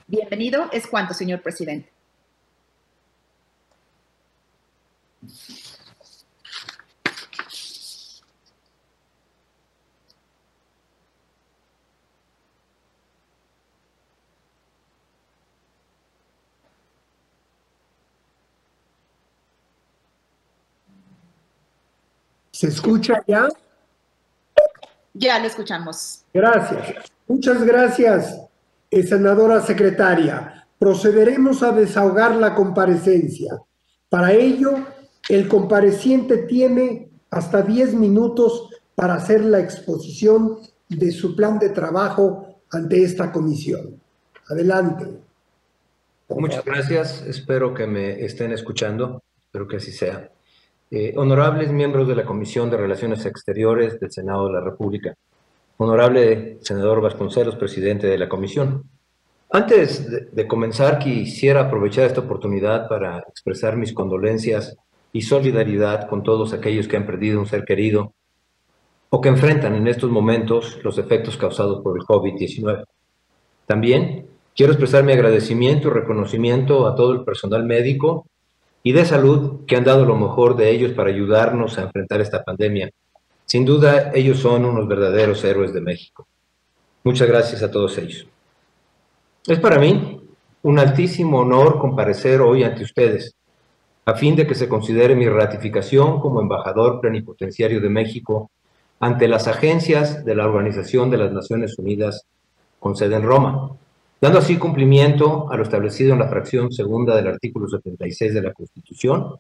Bienvenido, es cuanto, señor presidente. ¿Se escucha ya? Ya lo escuchamos. Gracias. Muchas gracias, senadora secretaria. Procederemos a desahogar la comparecencia. Para ello, el compareciente tiene hasta 10 minutos para hacer la exposición de su plan de trabajo ante esta comisión. Adelante. Muchas gracias. Espero que me estén escuchando. Espero que así sea. Honorables miembros de la Comisión de Relaciones Exteriores del Senado de la República. Honorable senador Vasconcelos, presidente de la comisión. Antes de comenzar, quisiera aprovechar esta oportunidad para expresar mis condolencias y solidaridad con todos aquellos que han perdido un ser querido o que enfrentan en estos momentos los efectos causados por el COVID-19. También quiero expresar mi agradecimiento y reconocimiento a todo el personal médico y de salud que han dado lo mejor de ellos para ayudarnos a enfrentar esta pandemia. Sin duda, ellos son unos verdaderos héroes de México. Muchas gracias a todos ellos. Es para mí un altísimo honor comparecer hoy ante ustedes, a fin de que se considere mi ratificación como embajador plenipotenciario de México ante las agencias de la Organización de las Naciones Unidas con sede en Roma, dando así cumplimiento a lo establecido en la fracción segunda del artículo 76 de la Constitución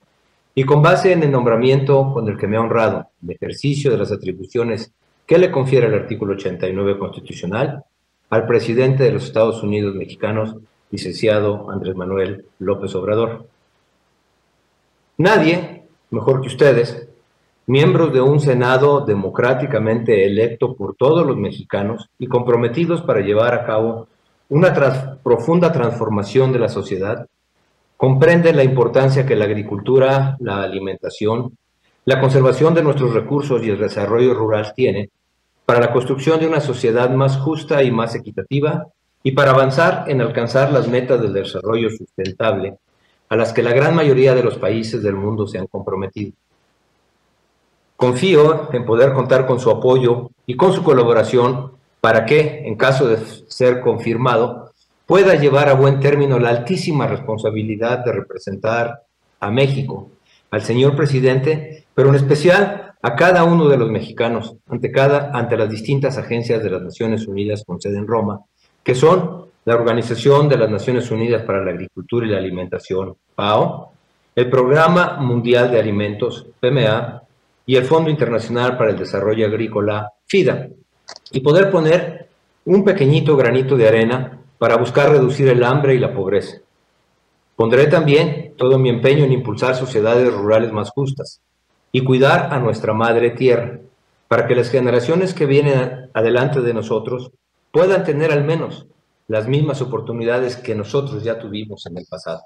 y con base en el nombramiento con el que me ha honrado, el ejercicio de las atribuciones que le confiere el artículo 89 constitucional al presidente de los Estados Unidos mexicanos, licenciado Andrés Manuel López Obrador. Nadie, mejor que ustedes, miembros de un Senado democráticamente electo por todos los mexicanos y comprometidos para llevar a cabo una profunda transformación de la sociedad, comprende la importancia que la agricultura, la alimentación, la conservación de nuestros recursos y el desarrollo rural tiene para la construcción de una sociedad más justa y más equitativa y para avanzar en alcanzar las metas del desarrollo sustentable a las que la gran mayoría de los países del mundo se han comprometido. Confío en poder contar con su apoyo y con su colaboración para que, en caso de ser confirmado, pueda llevar a buen término la altísima responsabilidad de representar a México, al señor presidente, pero en especial a cada uno de los mexicanos ante las distintas agencias de las Naciones Unidas con sede en Roma, que son la Organización de las Naciones Unidas para la Agricultura y la Alimentación, FAO, el Programa Mundial de Alimentos, PMA, y el Fondo Internacional para el Desarrollo Agrícola, FIDA, y poder poner un pequeñito granito de arena para buscar reducir el hambre y la pobreza. Pondré también todo mi empeño en impulsar sociedades rurales más justas y cuidar a nuestra madre tierra, para que las generaciones que vienen adelante de nosotros puedan tener al menos las mismas oportunidades que nosotros ya tuvimos en el pasado.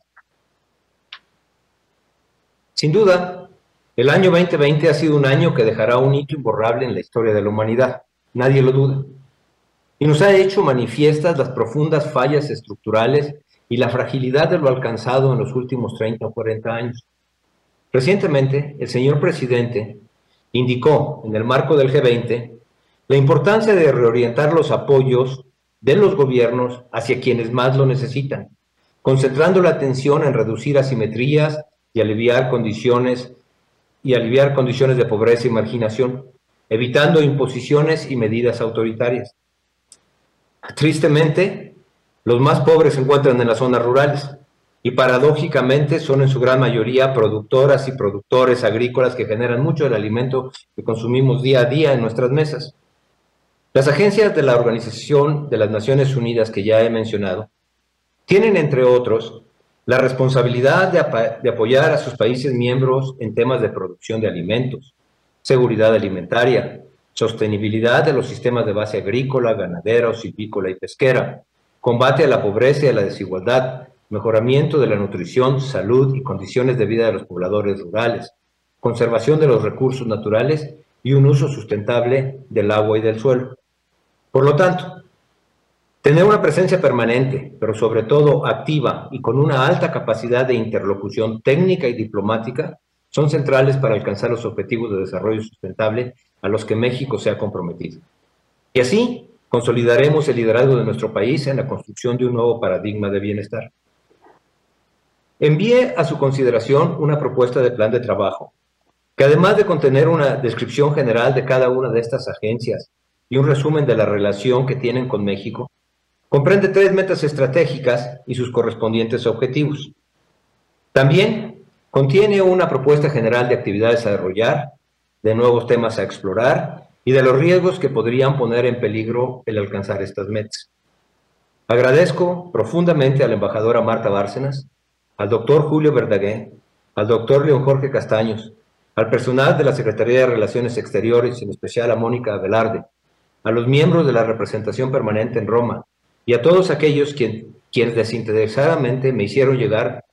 Sin duda, El año 2020 ha sido un año que dejará un hito imborrable en la historia de la humanidad, nadie lo duda, y nos ha hecho manifiestas las profundas fallas estructurales y la fragilidad de lo alcanzado en los últimos 30 o 40 años. Recientemente, el señor presidente indicó en el marco del G20 la importancia de reorientar los apoyos de los gobiernos hacia quienes más lo necesitan, concentrando la atención en reducir asimetrías y aliviar condiciones de pobreza y marginación, evitando imposiciones y medidas autoritarias. Tristemente, los más pobres se encuentran en las zonas rurales y paradójicamente son en su gran mayoría productoras y productores agrícolas que generan mucho del alimento que consumimos día a día en nuestras mesas. Las agencias de la Organización de las Naciones Unidas que ya he mencionado tienen, entre otros, la responsabilidad de apoyar a sus países miembros en temas de producción de alimentos, seguridad alimentaria, sostenibilidad de los sistemas de base agrícola, ganadera, silvícola y pesquera, combate a la pobreza y a la desigualdad, mejoramiento de la nutrición, salud y condiciones de vida de los pobladores rurales, conservación de los recursos naturales y un uso sustentable del agua y del suelo. Por lo tanto, tener una presencia permanente, pero sobre todo activa y con una alta capacidad de interlocución técnica y diplomática, son centrales para alcanzar los objetivos de desarrollo sustentable a los que México se ha comprometido. Y así, consolidaremos el liderazgo de nuestro país en la construcción de un nuevo paradigma de bienestar. Envié a su consideración una propuesta de plan de trabajo, que además de contener una descripción general de cada una de estas agencias y un resumen de la relación que tienen con México, comprende 3 metas estratégicas y sus correspondientes objetivos. También contiene una propuesta general de actividades a desarrollar, de nuevos temas a explorar y de los riesgos que podrían poner en peligro el alcanzar estas metas. Agradezco profundamente a la embajadora Marta Bárcenas, al doctor Julio Verdaguer, al doctor León Jorge Castaños, al personal de la Secretaría de Relaciones Exteriores, en especial a Mónica Velarde, a los miembros de la representación permanente en Roma y a todos aquellos quienes desinteresadamente me hicieron llegar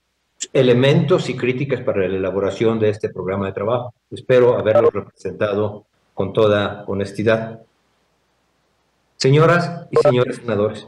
elementos y críticas para la elaboración de este programa de trabajo. Espero haberlos representado con toda honestidad. Señoras y señores senadores,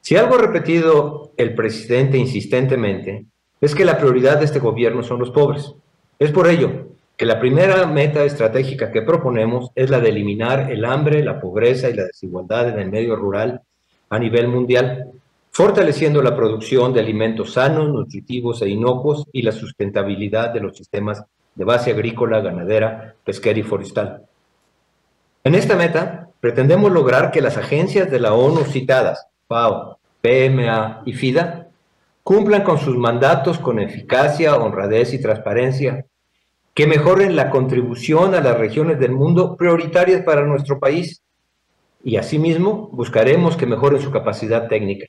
si algo ha repetido el presidente insistentemente, es que la prioridad de este gobierno son los pobres. Es por ello que la primera meta estratégica que proponemos es la de eliminar el hambre, la pobreza y la desigualdad en el medio rural a nivel mundial, fortaleciendo la producción de alimentos sanos, nutritivos e inocuos y la sustentabilidad de los sistemas de base agrícola, ganadera, pesquera y forestal. En esta meta, pretendemos lograr que las agencias de la ONU citadas, FAO, PMA y FIDA, cumplan con sus mandatos con eficacia, honradez y transparencia, que mejoren la contribución a las regiones del mundo prioritarias para nuestro país y asimismo buscaremos que mejoren su capacidad técnica.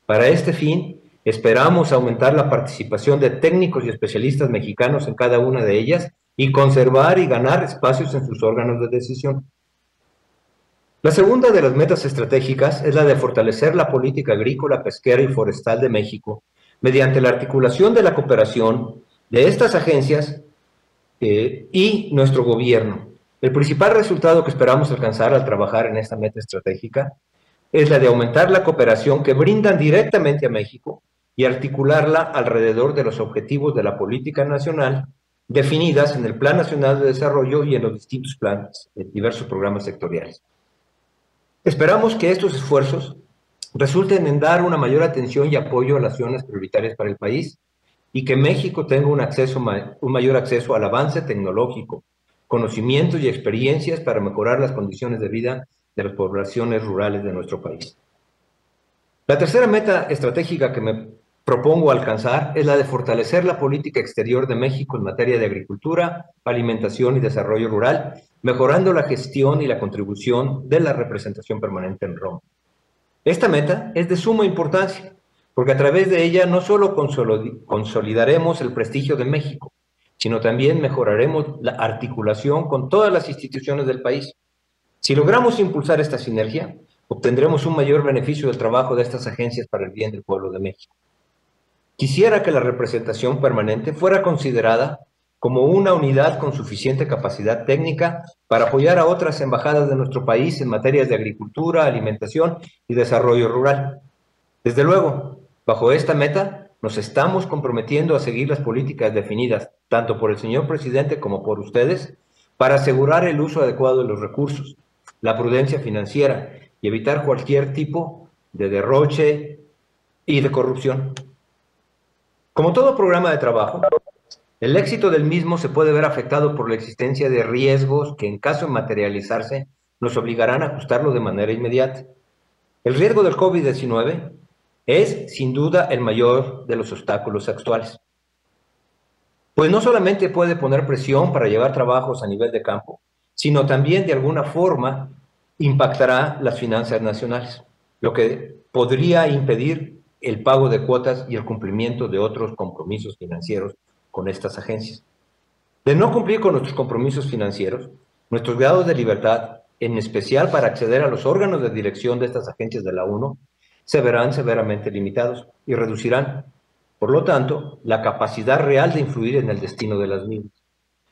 Para este fin, esperamos aumentar la participación de técnicos y especialistas mexicanos en cada una de ellas y conservar y ganar espacios en sus órganos de decisión. La segunda de las metas estratégicas es la de fortalecer la política agrícola, pesquera y forestal de México mediante la articulación de la cooperación de estas agencias y nuestro gobierno. El principal resultado que esperamos alcanzar al trabajar en esta meta estratégica es la de aumentar la cooperación que brindan directamente a México y articularla alrededor de los objetivos de la política nacional definidas en el Plan Nacional de Desarrollo y en los distintos planes, en diversos programas sectoriales. Esperamos que estos esfuerzos resulten en dar una mayor atención y apoyo a las zonas prioritarias para el país y que México tenga un mayor acceso al avance tecnológico, conocimientos y experiencias para mejorar las condiciones de vida de las poblaciones rurales de nuestro país. La tercera meta estratégica que me propongo alcanzar es la de fortalecer la política exterior de México en materia de agricultura, alimentación y desarrollo rural, mejorando la gestión y la contribución de la representación permanente en Roma. Esta meta es de suma importancia, porque a través de ella no solo consolidaremos el prestigio de México, sino también mejoraremos la articulación con todas las instituciones del país. Si logramos impulsar esta sinergia, obtendremos un mayor beneficio del trabajo de estas agencias para el bien del pueblo de México. Quisiera que la representación permanente fuera considerada como una unidad con suficiente capacidad técnica para apoyar a otras embajadas de nuestro país en materias de agricultura, alimentación y desarrollo rural. Desde luego, bajo esta meta, nos estamos comprometiendo a seguir las políticas definidas, tanto por el señor presidente como por ustedes, para asegurar el uso adecuado de los recursos, la prudencia financiera y evitar cualquier tipo de derroche y de corrupción. Como todo programa de trabajo, el éxito del mismo se puede ver afectado por la existencia de riesgos que, en caso de materializarse, nos obligarán a ajustarlo de manera inmediata. El riesgo del COVID-19 es, sin duda, el mayor de los obstáculos actuales. Pues no solamente puede poner presión para llevar trabajos a nivel de campo, sino también de alguna forma impactará las finanzas nacionales, lo que podría impedir el pago de cuotas y el cumplimiento de otros compromisos financieros con estas agencias. De no cumplir con nuestros compromisos financieros, nuestros grados de libertad, en especial para acceder a los órganos de dirección de estas agencias de la ONU, se verán severamente limitados y reducirán, por lo tanto, la capacidad real de influir en el destino de las mismas.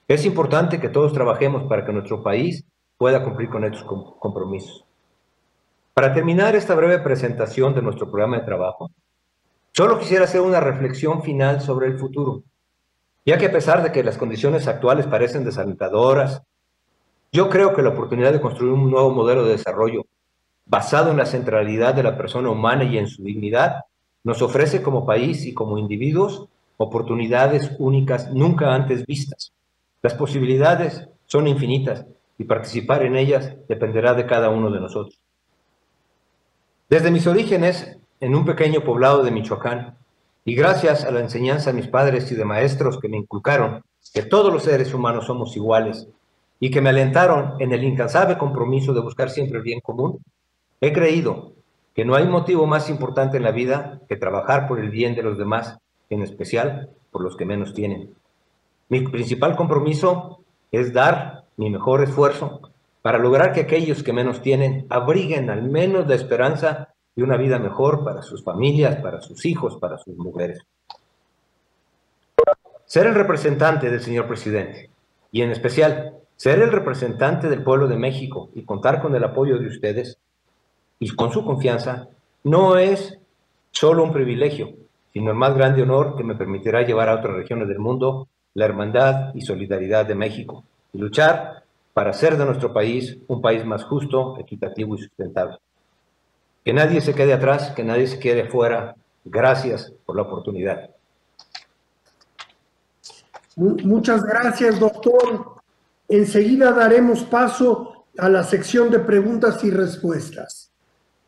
Es importante que todos trabajemos para que nuestro país pueda cumplir con estos compromisos. Para terminar esta breve presentación de nuestro programa de trabajo, solo quisiera hacer una reflexión final sobre el futuro, ya que a pesar de que las condiciones actuales parecen desalentadoras, yo creo que la oportunidad de construir un nuevo modelo de desarrollo basado en la centralidad de la persona humana y en su dignidad, nos ofrece como país y como individuos oportunidades únicas nunca antes vistas. Las posibilidades son infinitas y participar en ellas dependerá de cada uno de nosotros. Desde mis orígenes, en un pequeño poblado de Michoacán, y gracias a la enseñanza de mis padres y de maestros que me inculcaron que todos los seres humanos somos iguales y que me alentaron en el incansable compromiso de buscar siempre el bien común, he creído que no hay motivo más importante en la vida que trabajar por el bien de los demás, en especial por los que menos tienen. Mi principal compromiso es dar mi mejor esfuerzo para lograr que aquellos que menos tienen abriguen al menos la esperanza de una vida mejor para sus familias, para sus hijos, para sus mujeres. Ser el representante del señor presidente, y en especial ser el representante del pueblo de México y contar con el apoyo de ustedes y con su confianza, no es solo un privilegio, sino el más grande honor que me permitirá llevar a otras regiones del mundo la hermandad y solidaridad de México y luchar para hacer de nuestro país un país más justo, equitativo y sustentable. Que nadie se quede atrás, que nadie se quede fuera. Gracias por la oportunidad. Muchas gracias, doctor. Enseguida daremos paso a la sección de preguntas y respuestas.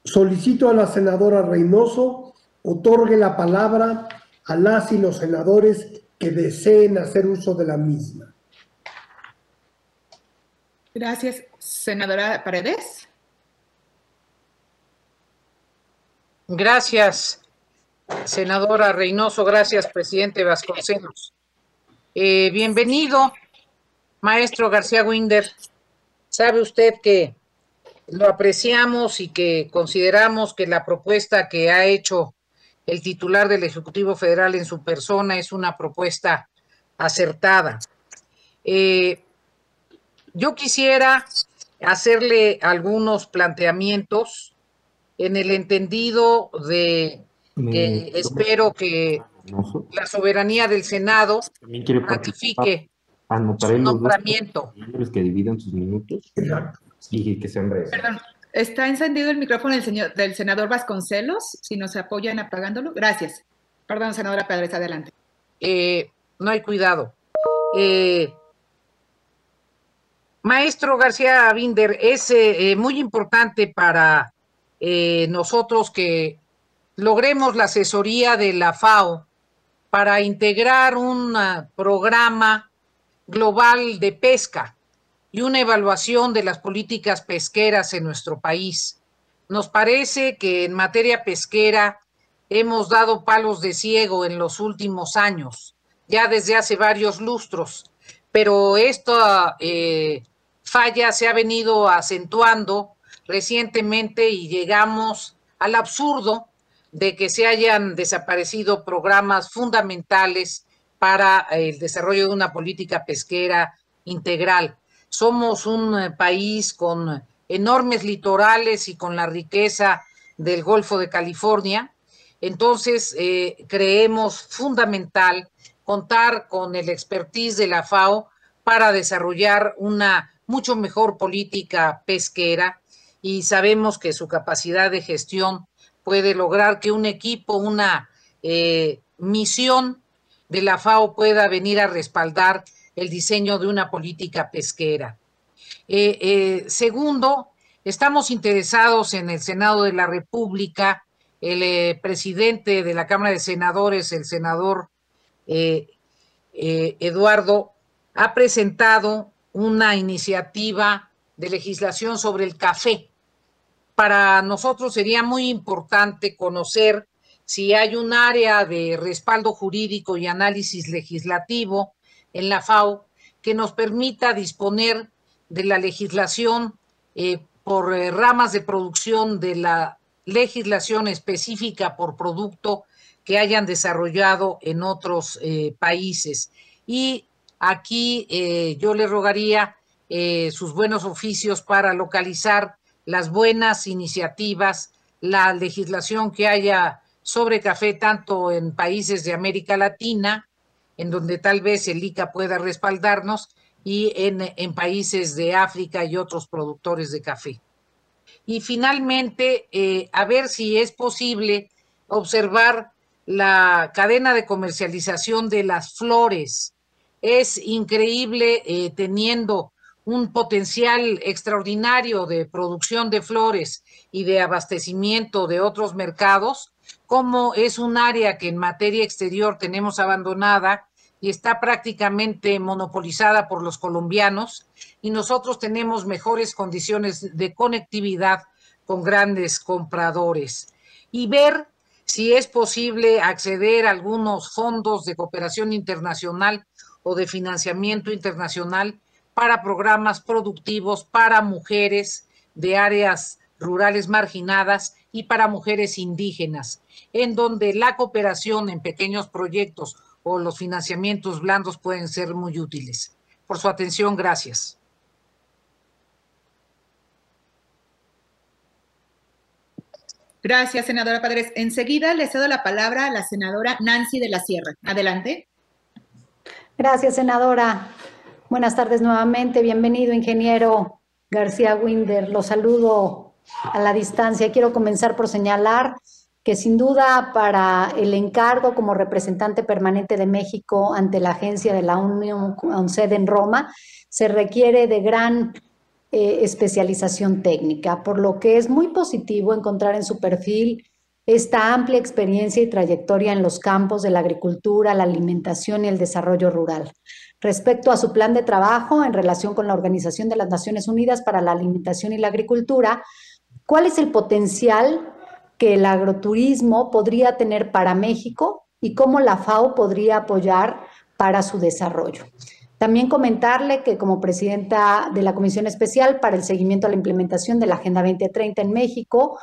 Solicito a la senadora Reynoso otorgue la palabra a las y los senadores que deseen hacer uso de la misma. Gracias, senadora Paredes. Gracias, senadora Reynoso. Gracias, presidente Vasconcelos. Bienvenido, maestro García Winder. Sabe usted que lo apreciamos y que consideramos que la propuesta que ha hecho el titular del Ejecutivo Federal en su persona es una propuesta acertada. Yo quisiera hacerle algunos planteamientos en el entendido de que espero que la soberanía del Senado ratifique su nombramiento. Que dividan sus minutos y que sean breves. Perdón, está encendido el micrófono del senador Vasconcelos, si nos apoyan apagándolo. Gracias. Perdón, senadora Paredes, adelante. No hay cuidado. Maestro García Winder, es muy importante para nosotros que logremos la asesoría de la FAO para integrar un programa global de pesca y una evaluación de las políticas pesqueras en nuestro país. Nos parece que en materia pesquera hemos dado palos de ciego en los últimos años, ya desde hace varios lustros, pero esta falla se ha venido acentuando recientemente y llegamos al absurdo de que se hayan desaparecido programas fundamentales para el desarrollo de una política pesquera integral. Somos un país con enormes litorales y con la riqueza del Golfo de California. Entonces, creemos fundamental contar con el expertise de la FAO para desarrollar una mucho mejor política pesquera, y sabemos que su capacidad de gestión puede lograr que un equipo, una misión de la FAO pueda venir a respaldar el diseño de una política pesquera. Segundo, estamos interesados en el Senado de la República. El presidente de la Cámara de Senadores, el senador Eduardo, ha presentado una iniciativa de legislación sobre el café. Para nosotros sería muy importante conocer si hay un área de respaldo jurídico y análisis legislativo en la FAO que nos permita disponer de la legislación por ramas de producción, de la legislación específica por producto que hayan desarrollado en otros países. Y aquí yo le rogaría sus buenos oficios para localizar las buenas iniciativas, la legislación que haya sobre café, tanto en países de América Latina, en donde tal vez el ICA pueda respaldarnos, y en países de África y otros productores de café. Y finalmente, a ver si es posible observar la cadena de comercialización de las flores. Es increíble, teniendo un potencial extraordinario de producción de flores y de abastecimiento de otros mercados, como es un área que en materia exterior tenemos abandonada y está prácticamente monopolizada por los colombianos, y nosotros tenemos mejores condiciones de conectividad con grandes compradores. Y ver si es posible acceder a algunos fondos de cooperación internacional o de financiamiento internacional para programas productivos para mujeres de áreas rurales marginadas y para mujeres indígenas, en donde la cooperación en pequeños proyectos o los financiamientos blandos pueden ser muy útiles. Por su atención, gracias. Gracias, senadora Padres. Enseguida le cedo la palabra a la senadora Nancy de la Sierra. Adelante. Gracias, senadora. Buenas tardes nuevamente. Bienvenido, ingeniero García Winder. Lo saludo a la distancia. Quiero comenzar por señalar que sin duda para el encargo como representante permanente de México ante la Agencia de la ONU con sede en Roma, se requiere de gran especialización técnica, por lo que es muy positivo encontrar en su perfil esta amplia experiencia y trayectoria en los campos de la agricultura, la alimentación y el desarrollo rural. Respecto a su plan de trabajo en relación con la Organización de las Naciones Unidas para la Alimentación y la Agricultura, ¿cuál es el potencial que el agroturismo podría tener para México y cómo la FAO podría apoyar para su desarrollo? También comentarle que como presidenta de la Comisión Especial para el Seguimiento a la Implementación de la Agenda 2030 en México,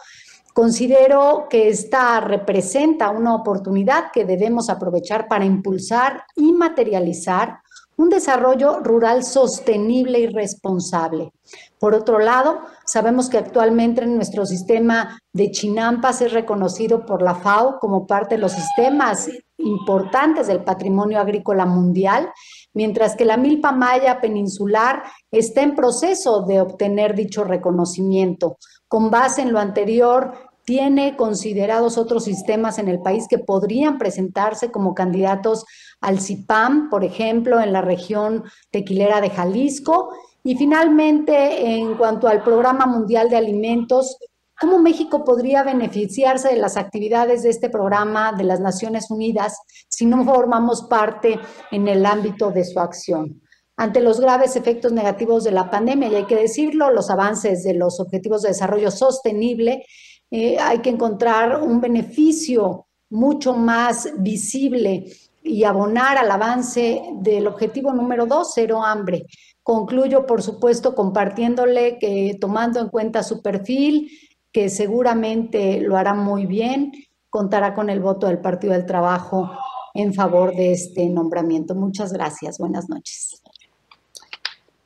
considero que esta representa una oportunidad que debemos aprovechar para impulsar y materializar un desarrollo rural sostenible y responsable. Por otro lado, sabemos que actualmente nuestro sistema de chinampas es reconocido por la FAO como parte de los sistemas importantes del patrimonio agrícola mundial, mientras que la milpa maya peninsular está en proceso de obtener dicho reconocimiento. Con base en lo anterior, tiene considerados otros sistemas en el país que podrían presentarse como candidatos al CIPAM, por ejemplo, en la región tequilera de Jalisco. Y finalmente, en cuanto al Programa Mundial de Alimentos, ¿cómo México podría beneficiarse de las actividades de este programa de las Naciones Unidas si no formamos parte en el ámbito de su acción? Ante los graves efectos negativos de la pandemia, y hay que decirlo, los avances de los Objetivos de Desarrollo Sostenible, hay que encontrar un beneficio mucho más visible y abonar al avance del objetivo número 2, cero hambre. Concluyo, por supuesto, compartiéndole que, tomando en cuenta su perfil, que seguramente lo hará muy bien, contará con el voto del Partido del Trabajo en favor de este nombramiento. Muchas gracias. Buenas noches.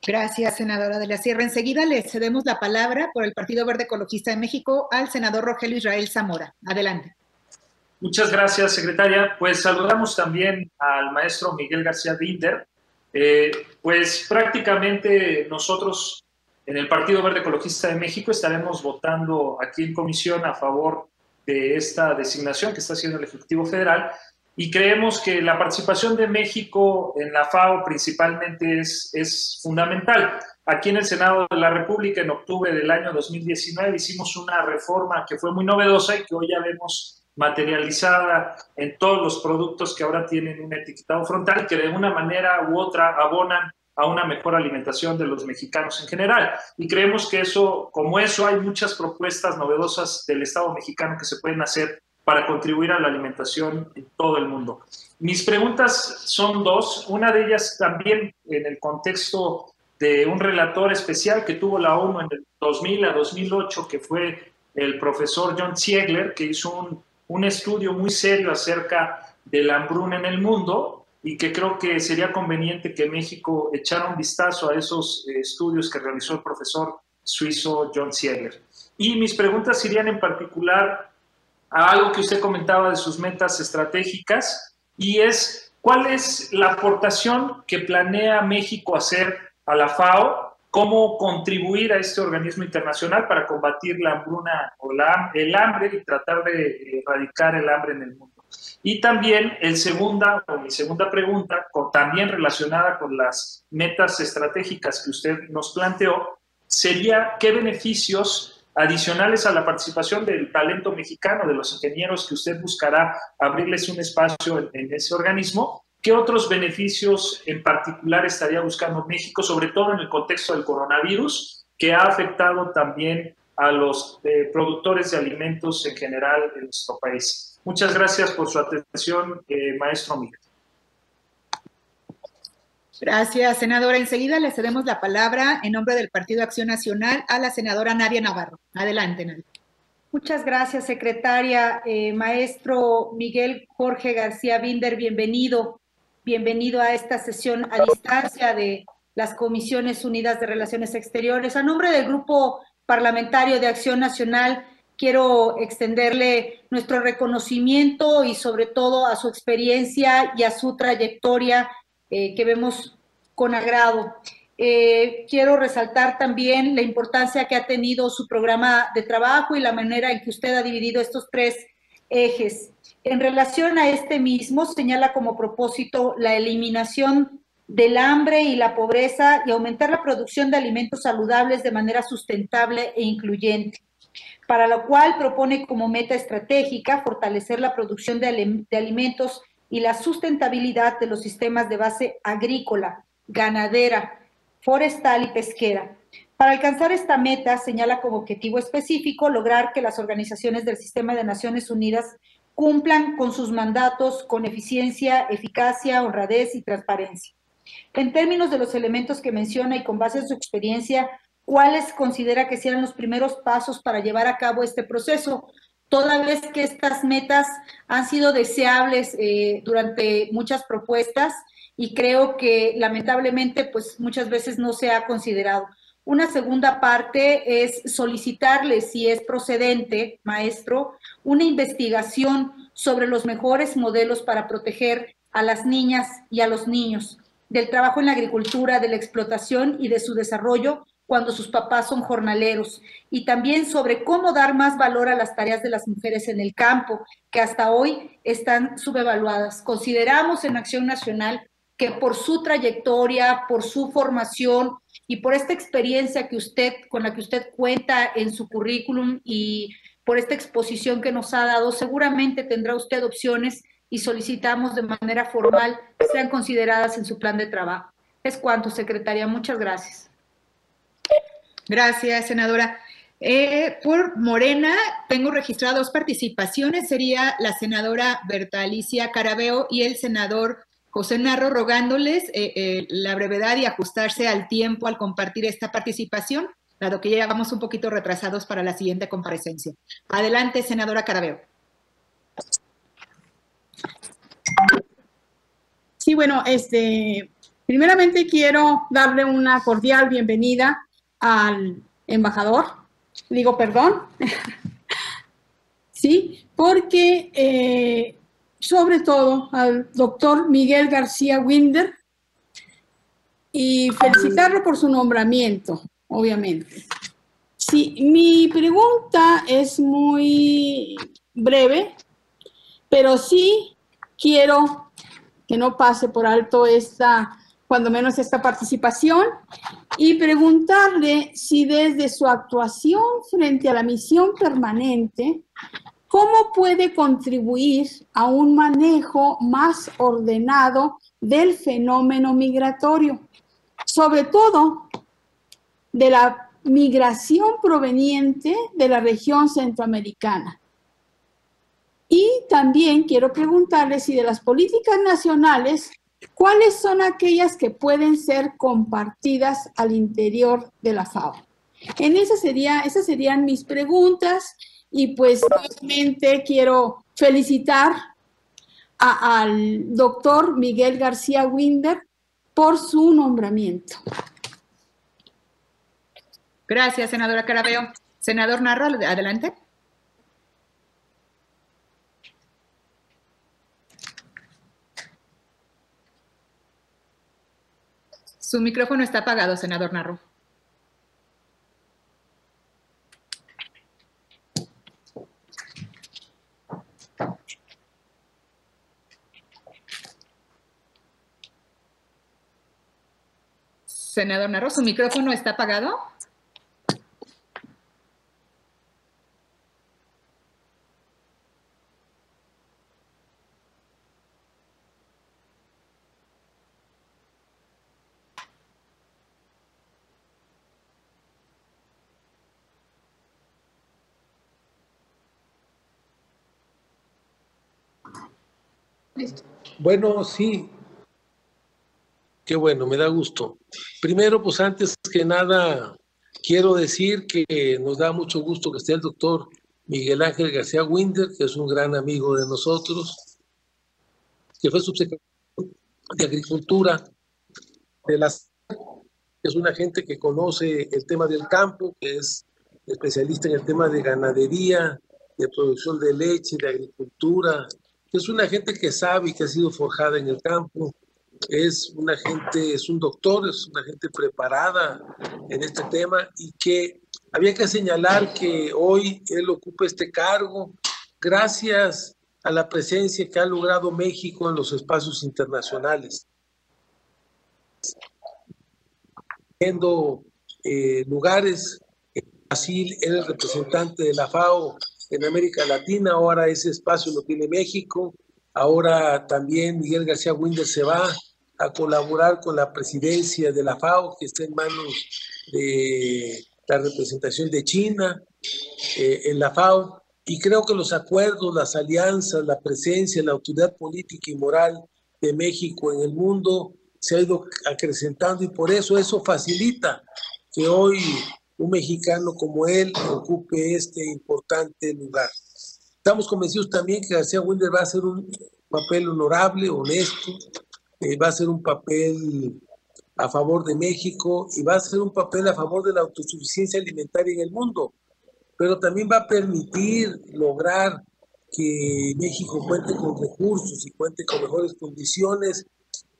Gracias, senadora de la Sierra. Enseguida le cedemos la palabra por el Partido Verde Ecologista de México al senador Rogelio Israel Zamora. Adelante. Muchas gracias, secretaria. Pues saludamos también al maestro Miguel García Binder. Pues prácticamente nosotros en el Partido Verde Ecologista de México estaremos votando aquí en comisión a favor de esta designación que está haciendo el Ejecutivo Federal, y creemos que la participación de México en la FAO principalmente es fundamental. Aquí en el Senado de la República, en octubre del año 2019, hicimos una reforma que fue muy novedosa y que hoy ya vemos materializada en todos los productos que ahora tienen un etiquetado frontal y que de una manera u otra abonan a una mejor alimentación de los mexicanos en general. Y creemos que como eso hay muchas propuestas novedosas del Estado mexicano que se pueden hacer para contribuir a la alimentación en todo el mundo. Mis preguntas son dos. Una de ellas también en el contexto de un relator especial que tuvo la ONU en el 2000 a 2008, que fue el profesor John Ziegler, que hizo un estudio muy serio acerca de la hambruna en el mundo, y que creo que sería conveniente que México echara un vistazo a esos estudios que realizó el profesor suizo John Ziegler. Y mis preguntas irían en particular a algo que usted comentaba de sus metas estratégicas, y es ¿cuál es la aportación que planea México hacer a la FAO? ¿Cómo contribuir a este organismo internacional para combatir la hambruna o el hambre y tratar de erradicar el hambre en el mundo? Y también mi segunda pregunta, también relacionada con las metas estratégicas que usted nos planteó, sería ¿qué beneficios adicionales a la participación del talento mexicano, de los ingenieros que usted buscará abrirles un espacio en ese organismo? ¿Qué otros beneficios en particular estaría buscando México, sobre todo en el contexto del coronavirus, que ha afectado también a los productores de alimentos en general en nuestro país? Muchas gracias por su atención, maestro Miguel. Gracias, senadora. Enseguida le cedemos la palabra en nombre del Partido Acción Nacional a la senadora Nadia Navarro. Adelante, Nadia. Muchas gracias, secretaria. Maestro Miguel Jorge García Binder, bienvenido. Bienvenido a esta sesión a distancia de las Comisiones Unidas de Relaciones Exteriores. A nombre del Grupo Parlamentario de Acción Nacional, quiero extenderle nuestro reconocimiento y sobre todo a su experiencia y a su trayectoria que vemos con agrado. Quiero resaltar también la importancia que ha tenido su programa de trabajo y la manera en que usted ha dividido estos tres ejes. En relación a este mismo, señala como propósito la eliminación del hambre y la pobreza y aumentar la producción de alimentos saludables de manera sustentable e incluyente, para lo cual propone como meta estratégica fortalecer la producción de alimentos y la sustentabilidad de los sistemas de base agrícola, ganadera, forestal y pesquera. Para alcanzar esta meta, señala como objetivo específico lograr que las organizaciones del Sistema de Naciones Unidas cumplan con sus mandatos con eficiencia, eficacia, honradez y transparencia. En términos de los elementos que menciona y con base en su experiencia, ¿cuáles considera que sean los primeros pasos para llevar a cabo este proceso? Toda vez que estas metas han sido deseables durante muchas propuestas y creo que lamentablemente pues muchas veces no se ha considerado. Una segunda parte es solicitarle, si es procedente, maestro, una investigación sobre los mejores modelos para proteger a las niñas y a los niños del trabajo en la agricultura, de la explotación y de su desarrollo cuando sus papás son jornaleros, y también sobre cómo dar más valor a las tareas de las mujeres en el campo, que hasta hoy están subevaluadas. Consideramos en Acción Nacional que por su trayectoria, por su formación y por esta experiencia con la que usted cuenta en su currículum y por esta exposición que nos ha dado, seguramente tendrá usted opciones y solicitamos de manera formal que sean consideradas en su plan de trabajo. Es cuanto, secretaria. Muchas gracias. Gracias, senadora. Por Morena, tengo registradas dos participaciones. Sería la senadora Berta Alicia Carabeo y el senador José Narro, rogándoles la brevedad y ajustarse al tiempo al compartir esta participación, dado que ya vamos un poquito retrasados para la siguiente comparecencia. Adelante, senadora Carabeo. Sí, bueno, primeramente quiero darle una cordial bienvenida al embajador. Digo, perdón. Sí, porque sobre todo al doctor Miguel García Winder, y felicitarlo por su nombramiento, obviamente. Sí, mi pregunta es muy breve, pero sí quiero que no pase por alto cuando menos esta participación, y preguntarle si desde su actuación frente a la misión permanente, ¿cómo puede contribuir a un manejo más ordenado del fenómeno migratorio? Sobre todo de la migración proveniente de la región centroamericana. Y también quiero preguntarle si de las políticas nacionales, ¿cuáles son aquellas que pueden ser compartidas al interior de la FAO? Esas serían mis preguntas, y pues nuevamente quiero felicitar al doctor Miguel García Winder por su nombramiento. Gracias, senadora Carabeo. Senador Narro, adelante. Su micrófono está apagado, senador Narro. Senador Narro, ¿su micrófono está apagado? Listo. Bueno, sí. Qué bueno, me da gusto. Primero, pues antes que nada, quiero decir que nos da mucho gusto que esté el doctor Miguel Ángel García Winder, que es un gran amigo de nosotros, que fue subsecretario de Agricultura de la que es una gente que conoce el tema del campo, que es especialista en el tema de ganadería, de producción de leche, de agricultura, que es una gente que sabe y que ha sido forjada en el campo. Es una gente, es un doctor, es una gente preparada en este tema, y que había que señalar que hoy él ocupa este cargo gracias a la presencia que ha logrado México en los espacios internacionales. Viendo lugares, en Brasil era el representante de la FAO en América Latina, ahora ese espacio lo tiene México. Ahora también Miguel García Winder se va a colaborar con la presidencia de la FAO, que está en manos de la representación de China en la FAO. Y creo que los acuerdos, las alianzas, la presencia, la autoridad política y moral de México en el mundo se ha ido acrecentando, y por eso facilita que hoy un mexicano como él ocupe este importante lugar. Estamos convencidos también que García Winder va a hacer un papel honorable, honesto, va a hacer un papel a favor de México y va a hacer un papel a favor de la autosuficiencia alimentaria en el mundo, pero también va a permitir lograr que México cuente con recursos y cuente con mejores condiciones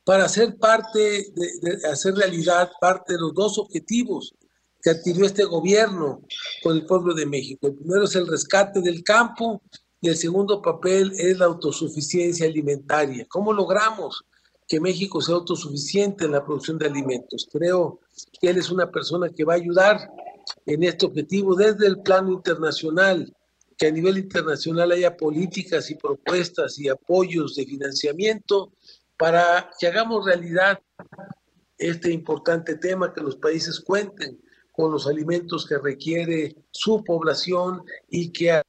para hacer parte, de hacer realidad parte de los dos objetivos que adquirió este gobierno con el pueblo de México. El primero es el rescate del campo y el segundo papel es la autosuficiencia alimentaria. ¿Cómo logramos que México sea autosuficiente en la producción de alimentos? Creo que él es una persona que va a ayudar en este objetivo desde el plano internacional, que a nivel internacional haya políticas y propuestas y apoyos de financiamiento para que hagamos realidad este importante tema, que los países cuenten con los alimentos que requiere su población y que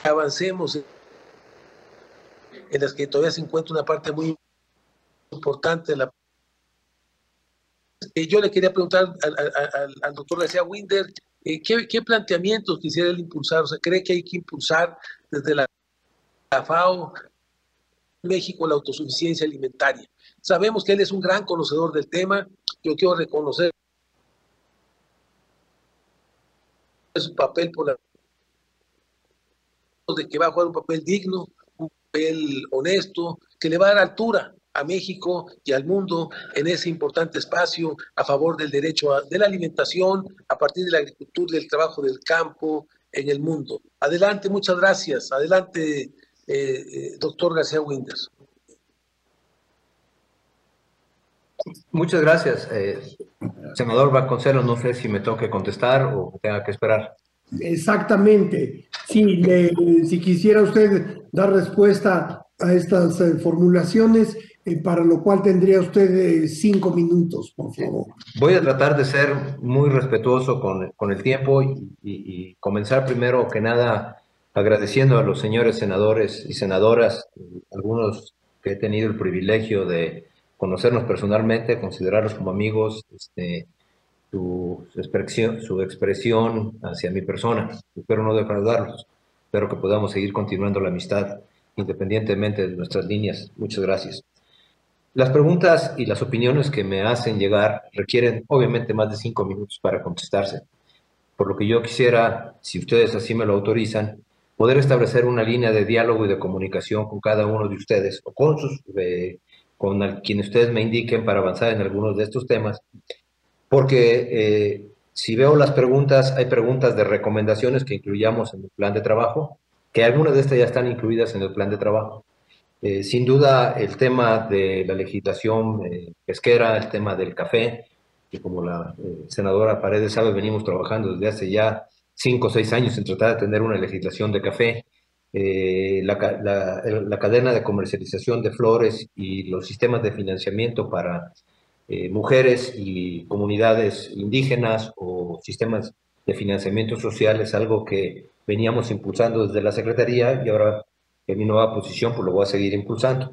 avancemos en las que todavía se encuentra una parte muy importante de la. Yo le quería preguntar al doctor García Winder, ¿qué planteamientos quisiera él impulsar? O sea, ¿cree que hay que impulsar desde la FAO México la autosuficiencia alimentaria. Sabemos que él es un gran conocedor del tema. Yo quiero reconocer su papel por la de que va a jugar un papel digno, un papel honesto, que le va a dar altura a México y al mundo en ese importante espacio a favor del derecho de la alimentación a partir de la agricultura y del trabajo del campo en el mundo. Adelante, muchas gracias. Adelante, doctor García Winder. Muchas gracias. Senador Vasconcelos, no sé si me toque contestar o tenga que esperar. Exactamente. Sí, si quisiera usted dar respuesta a estas formulaciones, para lo cual tendría usted 5 minutos, por favor. Voy a tratar de ser muy respetuoso con el tiempo y comenzar primero que nada agradeciendo a los señores senadores y senadoras, algunos que he tenido el privilegio de conocernos personalmente, considerarlos como amigos, su expresión hacia mi persona. Espero no defraudarlos. Espero que podamos seguir continuando la amistad independientemente de nuestras líneas. Muchas gracias. Las preguntas y las opiniones que me hacen llegar requieren obviamente más de 5 minutos para contestarse. Por lo que yo quisiera, si ustedes así me lo autorizan, poder establecer una línea de diálogo y de comunicación con cada uno de ustedes o con quienes ustedes me indiquen para avanzar en algunos de estos temas. Porque si veo las preguntas, hay preguntas de recomendaciones que incluyamos en el plan de trabajo, que algunas de estas ya están incluidas en el plan de trabajo. Sin duda, el tema de la legislación pesquera, el tema del café, que como la senadora Paredes sabe, venimos trabajando desde hace ya 5 o 6 años en tratar de tener una legislación de café, la cadena de comercialización de flores y los sistemas de financiamiento para mujeres y comunidades indígenas o sistemas de financiamiento social es algo que veníamos impulsando desde la Secretaría y ahora en mi nueva posición pues lo voy a seguir impulsando.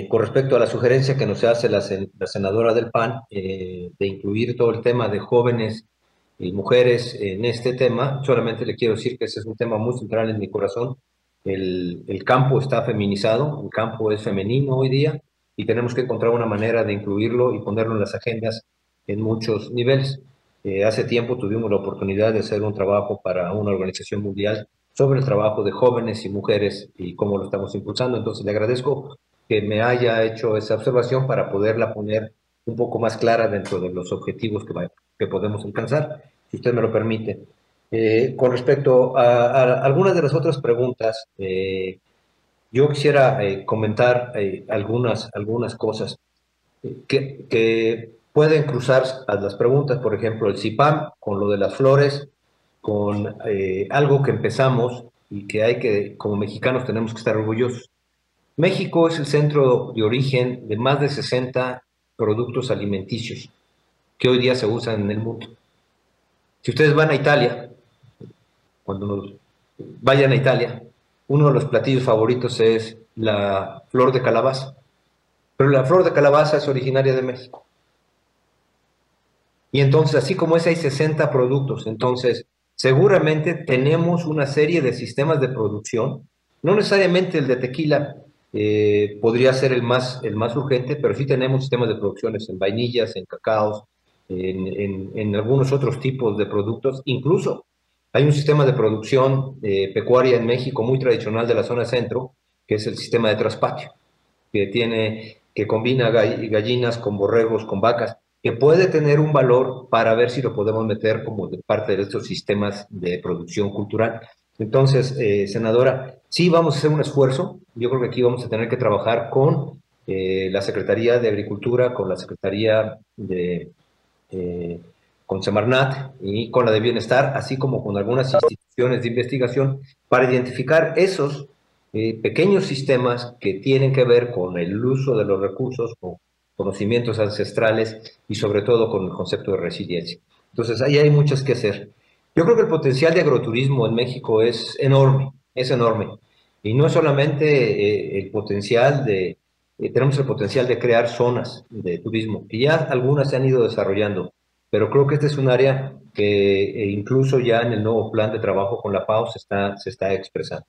Con respecto a la sugerencia que nos hace la senadora del PAN de incluir todo el tema de jóvenes y mujeres en este tema, solamente le quiero decir que ese es un tema muy central en mi corazón. El campo está feminizado, el campo es femenino hoy día y tenemos que encontrar una manera de incluirlo y ponerlo en las agendas en muchos niveles. Hace tiempo tuvimos la oportunidad de hacer un trabajo para una organización mundial sobre el trabajo de jóvenes y mujeres y cómo lo estamos impulsando. Entonces le agradezco que me haya hecho esa observación para poderla poner un poco más clara dentro de los objetivos que podemos alcanzar, si usted me lo permite. Con respecto a algunas de las otras preguntas, yo quisiera comentar algunas cosas que pueden cruzar a las preguntas, por ejemplo, el CIPAM, con lo de las flores, con algo que empezamos y que como mexicanos tenemos que estar orgullosos. México es el centro de origen de más de 60 productos alimenticios que hoy día se usan en el mundo. Si ustedes van a Italia, cuando vayan a Italia, uno de los platillos favoritos es la flor de calabaza. Pero la flor de calabaza es originaria de México. Y entonces, así como hay 60 productos, entonces seguramente tenemos una serie de sistemas de producción, no necesariamente el de tequila podría ser el más urgente, pero sí tenemos sistemas de producciones en vainillas, en cacaos, en algunos otros tipos de productos. Incluso hay un sistema de producción pecuaria en México muy tradicional de la zona centro, que es el sistema de traspatio, que combina gallinas con borregos, con vacas, que puede tener un valor para ver si lo podemos meter como parte de estos sistemas de producción cultural. Entonces, senadora, sí vamos a hacer un esfuerzo. Yo creo que aquí vamos a tener que trabajar con la Secretaría de Agricultura, con la Secretaría con Semarnat y con la de Bienestar, así como con algunas instituciones de investigación, para identificar esos pequeños sistemas que tienen que ver con el uso de los recursos, con conocimientos ancestrales y sobre todo con el concepto de resiliencia. Entonces, ahí hay muchas que hacer. Yo creo que el potencial de agroturismo en México es enorme, y no es solamente el potencial tenemos el potencial de crear zonas de turismo, y ya algunas se han ido desarrollando, pero creo que este es un área que incluso ya en el nuevo plan de trabajo con la FAO se está expresando.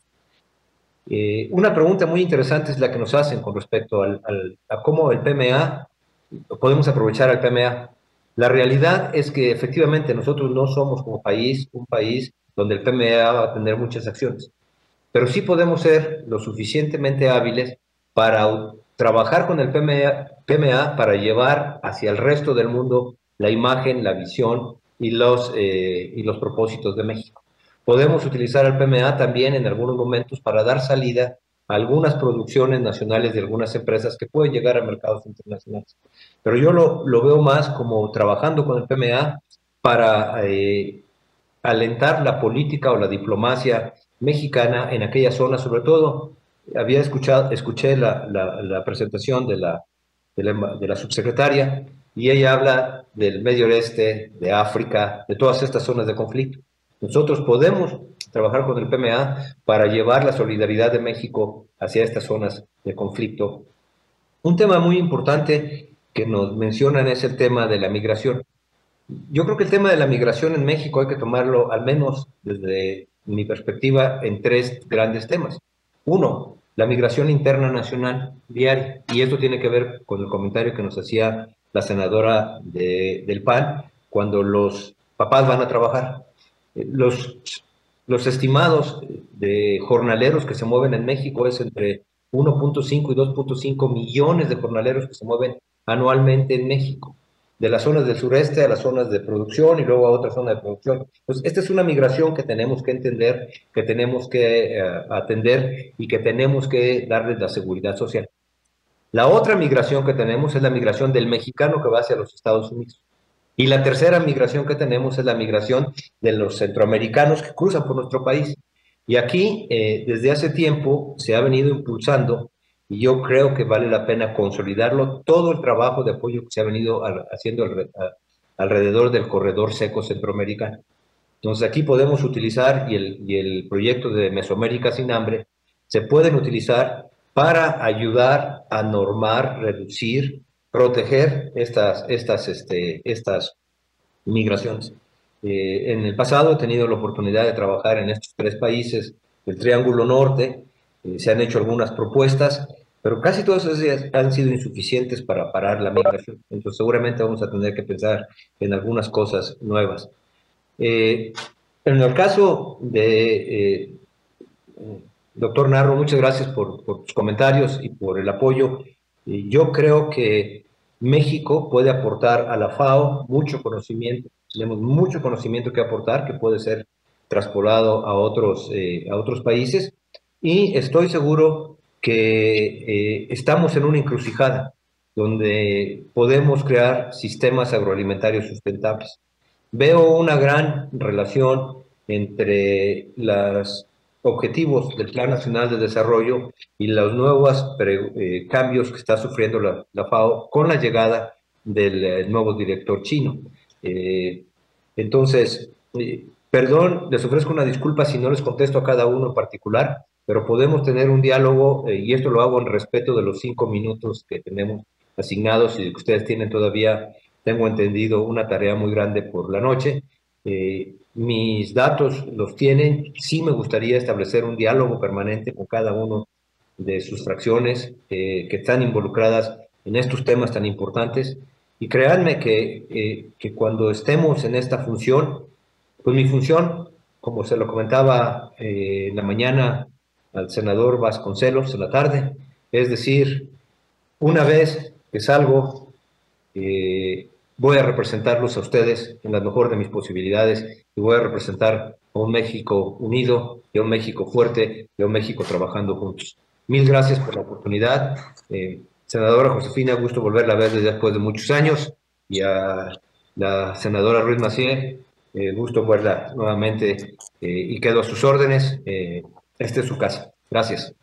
Una pregunta muy interesante es la que nos hacen con respecto a cómo el PMA, podemos aprovechar al PMA. La realidad es que efectivamente nosotros no somos como país, un país donde el PMA va a tener muchas acciones, pero sí podemos ser lo suficientemente hábiles para trabajar con el PMA para llevar hacia el resto del mundo la imagen, la visión y los propósitos de México. Podemos utilizar el PMA también en algunos momentos para dar salida a algunas producciones nacionales de algunas empresas que pueden llegar a mercados internacionales. Pero yo lo veo más como trabajando con el PMA para alentar la política o la diplomacia mexicana en aquella zona. Sobre todo, escuché la presentación de la subsecretaria, y ella habla del Medio Oeste, de África, de todas estas zonas de conflicto. Nosotros podemos trabajar con el PMA para llevar la solidaridad de México hacia estas zonas de conflicto. Un tema muy importante que nos mencionan es el tema de la migración. Yo creo que el tema de la migración en México hay que tomarlo, al menos desde mi perspectiva, en tres grandes temas. Uno, la migración interna nacional diaria, y esto tiene que ver con el comentario que nos hacía la senadora del PAN, cuando los papás van a trabajar. Los estimados de jornaleros que se mueven en México es entre 1.5 y 2.5 millones de jornaleros que se mueven anualmente en México, de las zonas del sureste a las zonas de producción y luego a otra zona de producción. Pues esta es una migración que tenemos que entender, que tenemos que atender y que tenemos que darles la seguridad social. La otra migración que tenemos es la migración del mexicano que va hacia los Estados Unidos. Y la tercera migración que tenemos es la migración de los centroamericanos que cruzan por nuestro país. Y aquí, desde hace tiempo, se ha venido impulsando, y yo creo que vale la pena consolidarlo, todo el trabajo de apoyo que se ha venido haciendo alrededor del corredor seco centroamericano. Entonces aquí podemos utilizar, y el proyecto de Mesoamérica sin hambre, se pueden utilizar para ayudar a normar, reducir, proteger estas migraciones. En el pasado he tenido la oportunidad de trabajar en estos tres países del Triángulo Norte. Se han hecho algunas propuestas, pero casi todas ellas han sido insuficientes para parar la migración. Entonces seguramente vamos a tener que pensar en algunas cosas nuevas. En el caso de doctor Narro, muchas gracias por tus comentarios y por el apoyo. Yo creo que México puede aportar a la FAO mucho conocimiento. Tenemos mucho conocimiento que aportar, que puede ser traspolado a otros países, y estoy seguro que estamos en una encrucijada donde podemos crear sistemas agroalimentarios sustentables. Veo una gran relación entre los objetivos del Plan Nacional de Desarrollo y los nuevos cambios que está sufriendo la FAO con la llegada del nuevo director chino. Entonces, perdón, les ofrezco una disculpa si no les contesto a cada uno en particular, pero podemos tener un diálogo, y esto lo hago en respeto de los 5 minutos que tenemos asignados y que ustedes tienen todavía, tengo entendido, una tarea muy grande por la noche. Mis datos los tienen. Sí me gustaría establecer un diálogo permanente con cada uno de sus fracciones que están involucradas en estos temas tan importantes. Y créanme que cuando estemos en esta función, pues mi función, como se lo comentaba en la mañana al senador Vasconcelos en la tarde, es decir, una vez que salgo, voy a representarlos a ustedes en la mejor de mis posibilidades, y voy a representar a un México unido, y a un México fuerte, y a un México trabajando juntos. Mil gracias por la oportunidad. Senadora Josefina, gusto volverla a ver después de muchos años, y a la senadora Ruiz Massieu, gusto verla nuevamente, y quedo a sus órdenes. Esta es su casa. Gracias.